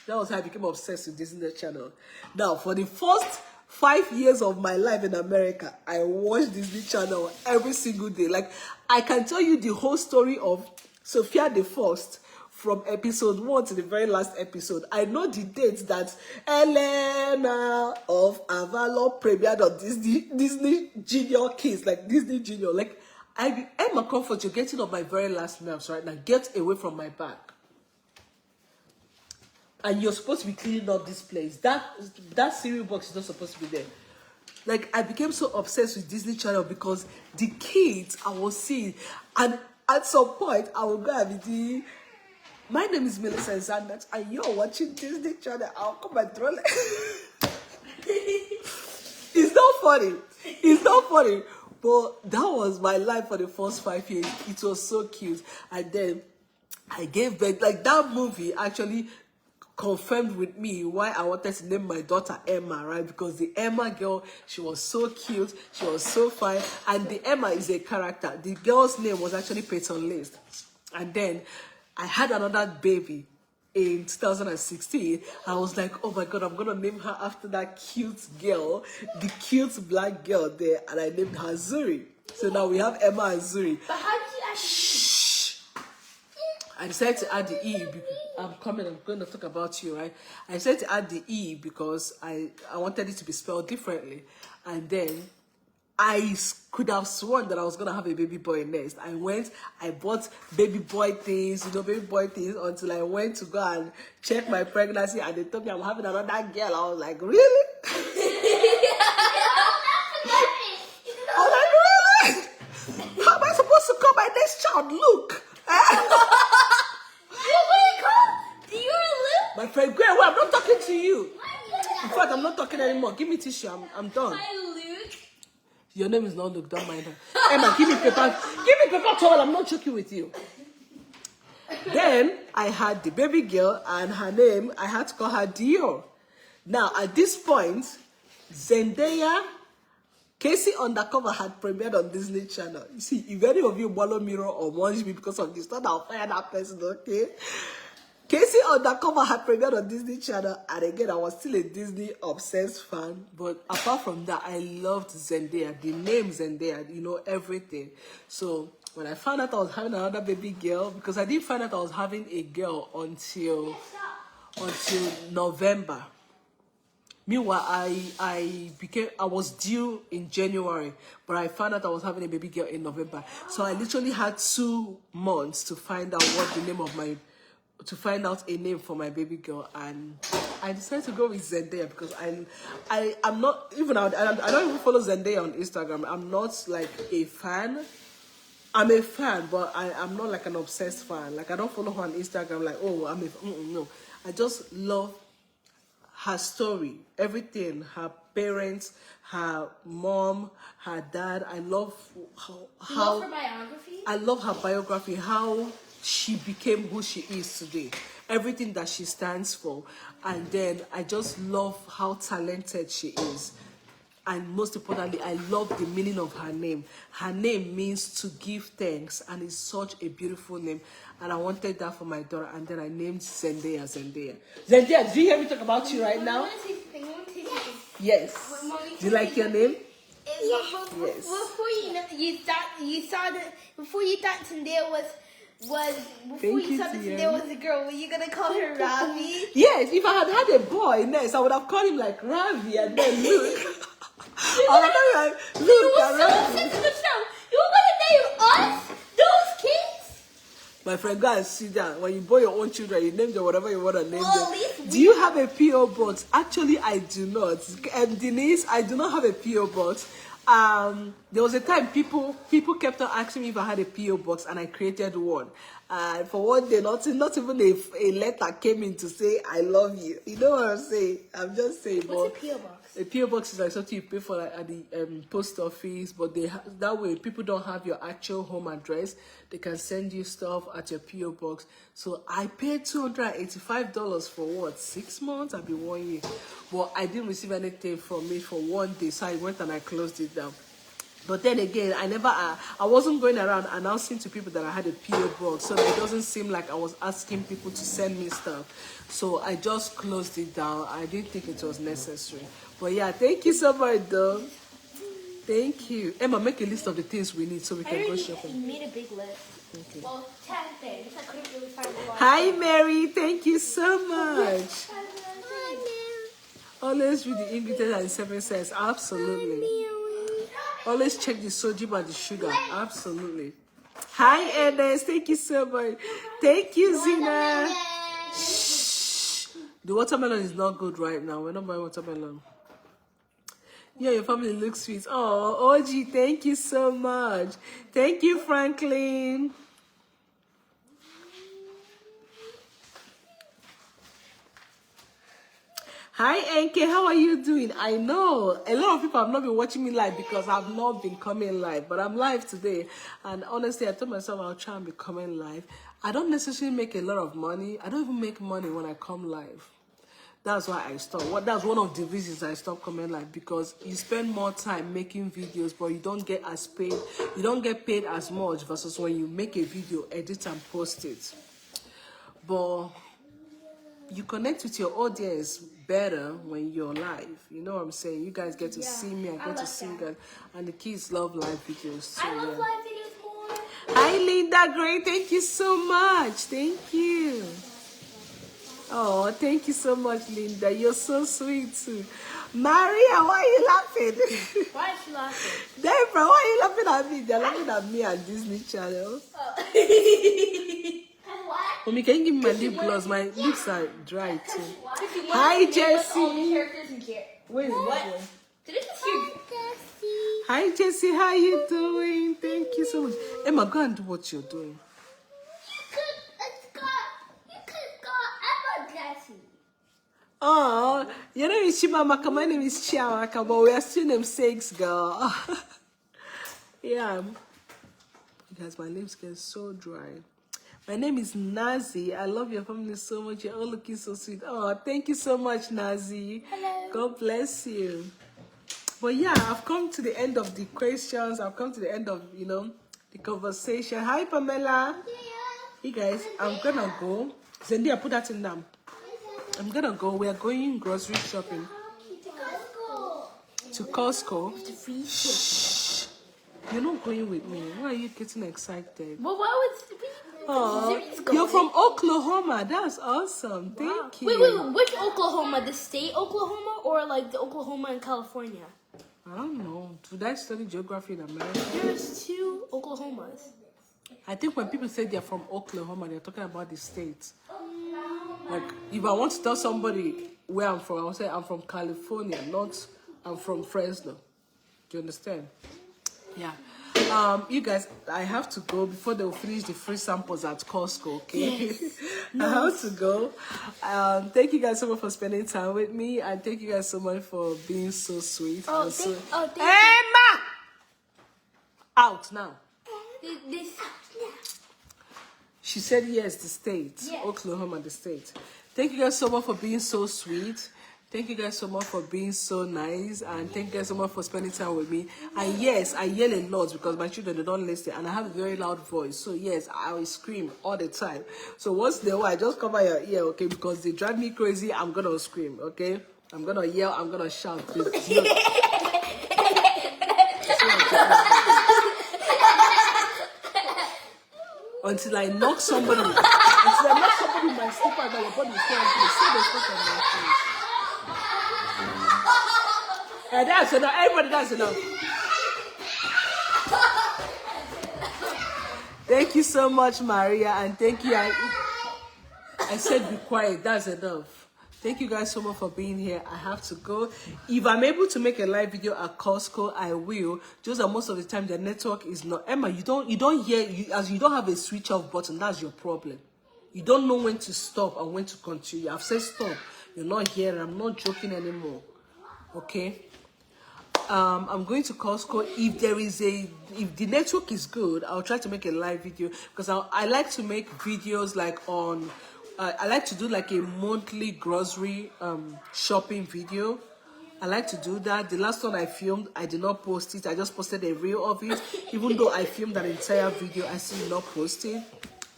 S1: That was how I became obsessed with Disney Channel. Now, for the first 5 years of my life in America, I watched Disney Channel every single day. Like, I can tell you the whole story of Sophia the First from episode 1 to the very last episode. I know the dates that Eleanor of Avalon premiered on Disney Junior Kids, like Disney Junior. Like, Emma Comfort, you're getting on my very last nerves right now. Get away from my back. And you're supposed to be cleaning up this place. That cereal box is not supposed to be there. Like, I became so obsessed with Disney Channel because the kids I was seeing, and at some point I will go and be my name is Millicent Xandercs, and you're watching Disney Channel. I'll come and troll it. It's not funny. It's not funny. But that was my life for the first 5 years. It was so cute. And then I gave birth. Like, that movie actually confirmed with me why I wanted to name my daughter Emma, right? Because the Emma girl, she was so cute, she was so fine, and the Emma is a character. The girl's name was actually Peyton List. And then I had another baby in 2016. I was like, oh my God, I'm gonna name her after that cute girl, the cute black girl there, and I named her Zurie. So now we have Emma and Zurie.
S2: But how did you actually...
S1: I decided to add the E. I'm going to talk about you, right? I decided to add the E because I wanted it to be spelled differently. And then I could have sworn that I was going to have a baby boy next. I bought baby boy things, until I went to go and check my pregnancy, and they told me I'm having another girl. I was like, really? I was like, really? How am I supposed to call my next child? Look. My friend, go away. I'm not talking to you. In fact, I'm not talking anymore. Give me tissue. I'm done.
S2: Hi, Luke.
S1: Your name is not Luke. Don't mind her. Emma, give me paper. Give me paper towel. I'm not joking with you. Then I had the baby girl, and her name, I had to call her Dior. Now, at this point, Zendaya, Casey Undercover had premiered on Disney Channel. You see, if any of you follow Mirror or watch me because of this, not I'll fire that person, okay? Casey Undercover had premiered on Disney Channel, and again, I was still a Disney obsessed fan. But apart from that, I loved Zendaya, the name Zendaya, you know, everything. So when I found out I was having another baby girl, because I didn't find out I was having a girl until November. Meanwhile, I was due in January, but I found out I was having a baby girl in November. So I literally had 2 months to find out to find out a name for my baby girl, and I decided to go with Zendaya because I'm not even I don't even follow Zendaya on Instagram. I'm not like a fan. I'm a fan, but I'm not like an obsessed fan. Like I don't follow her on Instagram. Like no, I just love her story, everything, her parents, her mom, her dad. I love how
S2: her biography?
S1: I love her biography, how she became who she is today, everything that she stands for. And then I just love how talented she is. And most importantly, I love the meaning of her name. Her name means to give thanks, and it's such a beautiful name. And I wanted that for my daughter, and then I named Zendaya Zendaya. Zendaya, do you hear me talk about you right now? Yes. Do you like your name?
S2: Yes.
S3: Before you thought Zendaya was a girl, were you gonna call her Ravi?
S1: Yes, if I had a boy next, I would have called him like Ravi, and then look. I would have like, look,
S3: You were gonna name us? Those kids?
S1: my friend, go and sit down. When you born your own children, you name them whatever you want to name
S3: Well,
S1: them. Do you have a P.O. box? Actually, I do not. Denise, I do not have a P.O. box. There was a time people kept on asking me if I had a P.O. box, and I created one. For one day, not even a letter came in to say I love you. You know what I'm saying? I'm just saying.
S3: What's a P.O. box?
S1: A P.O. box is like something you pay for like, at the post office, but that way people don't have your actual home address. They can send you stuff at your P.O. box. So I paid $285 for what? 6 months? I've been 1 year. But I didn't receive anything from it for 1 day, so I went and I closed it down. But then again, I wasn't going around announcing to people that I had a P.O. box, so it doesn't seem like I was asking people to send me stuff. So I just closed it down. I didn't think it was necessary. But yeah, thank you so much, though. Thank you. Emma, make a list of the things we need so we can go shopping.
S2: You made a big list.
S1: Okay.
S2: Well, 10 things. I couldn't really find a lot.
S1: Hi, Mary. Thank you so much. Always read the ingredients and 7 cents. Absolutely. Always check the sodium and the sugar. Absolutely. Hi, Ernest. Thank you so much. Thank you, Zina. Shh. The watermelon is not good right now. We're not buying watermelon. Yeah, your family looks sweet. Oh, OG, thank you so much. Thank you, Franklin. Hi, NK, how are you doing? I know a lot of people have not been watching me live because I've not been coming live, but I'm live today. And honestly, I told myself I'll try and be coming live. I don't necessarily make a lot of money. I don't even make money when I come live. That's why I stopped. That's one of the reasons I stopped coming live, because you spend more time making videos, but you don't get as paid. You don't get paid as much versus when you make a video, edit and post it. But you connect with your audience better when you're live. You know what I'm saying? You guys get to see me, I get to see you guys, and the kids love live videos. So,
S2: I love live videos more.
S1: Hi, Linda Gray. Thank you so much. Thank you. Oh, thank you so much, Linda. You're so sweet too. Maria, why are you laughing?
S2: Why is she laughing?
S1: Deborah, why are you laughing at me? They're laughing at me and Disney Channel. Mommy, can you give me my lip gloss? My lips are dry too. Hi, Jessie. Wait, what? Hi, Jessie. How you doing? Thank you so much. Emma, go and do what you're doing. Oh, your name is Chimamaka, my name is Chiamaka, but we are still namesakes, girl. Yeah. Guys, my lips get so dry. My name is Nazi. I love your family so much. You're all looking so sweet. Oh, thank you so much, Nazi.
S2: Hello.
S1: God bless you. But yeah, I've come to the end of the questions. I've come to the end of, the conversation. Hi, Pamela. Hey, guys, I'm gonna go. Zendaya, put that in now. I'm gonna go. We are going grocery shopping. To Costco. Shh. You're not going with me. Why are you getting excited?
S2: Well, why would
S1: Oh, you're from Oklahoma. That's awesome. Thank you.
S2: Wait. Which Oklahoma? The state Oklahoma or like the Oklahoma in California?
S1: I don't know. Did I study geography in America?
S2: There's 2 Oklahomas.
S1: I think when people say they're from Oklahoma, they're talking about the state. Like, if I want to tell somebody where I'm from, I will say I'm from California, not I'm from Fresno. Do you understand? Yeah. You guys, I have to go before they will finish the free samples at Costco, okay? Yes. I have to go. Thank you guys so much for spending time with me, and thank you guys so much for being so sweet.
S2: Thank you.
S1: Emma! Out now. She said yes, the state. Yes. Oklahoma, the state. Thank you guys so much for being so sweet. Thank you guys so much for being so nice, and thank you guys so much for spending time with me. And yes, I yell a lot because my children, they don't listen, and I have a very loud voice. So yes, I will scream all the time. So once in a while, just cover your ear, okay? Because they drive me crazy, I'm gonna scream, okay? I'm gonna yell, I'm gonna shout. Until I knock somebody. Until I knock somebody with my slipper and your body is still see the stuff on my face. And that's enough. Everybody, that's enough. Thank you so much, Maria, and thank you. I said be quiet. That's enough. Thank you guys so much for being here. I have to go. If I'm able to make a live video at Costco, I will. Just that most of the time the network is not. Emma, you don't hear, as you don't have a switch off button. That's your problem. You don't know when to stop and when to continue. I've said stop. You're not here. I'm not joking anymore. Okay. I'm going to Costco. If the network is good, I'll try to make a live video, because I like to make videos like on. I like to do like a monthly grocery shopping video. I like to do that. The last one I filmed, I did not post it. I just posted a reel of it. Even though I filmed that entire video, I still did not post it.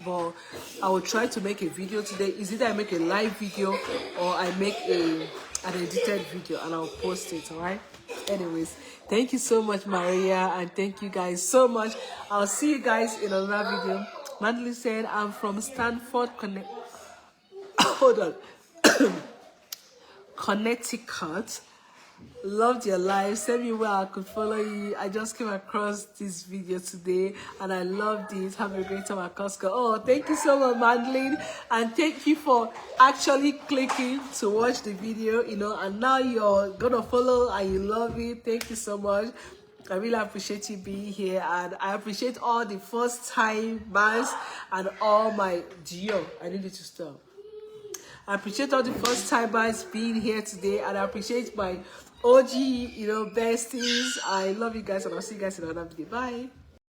S1: But I will try to make a video today. Is either I make a live video or I make an edited video and I'll post it, alright? Anyways, thank you so much, Maria, and thank you guys so much. I'll see you guys in another video. Madeline said, I'm from Stanford, hold on. Connecticut. Loved your life. Send me where I could follow you. I just came across this video today and I loved it. Have a great time at Costco. Oh, thank you so much, Madeline, and thank you for actually clicking to watch the video, and now you're gonna follow and you love it. Thank you so much. I really appreciate you being here, and I appreciate all the first timers and all my Dior. I need you to stop. I appreciate all the first timers being here today, and I appreciate my OG, besties. I love you guys, and I'll see you guys in another video. Bye.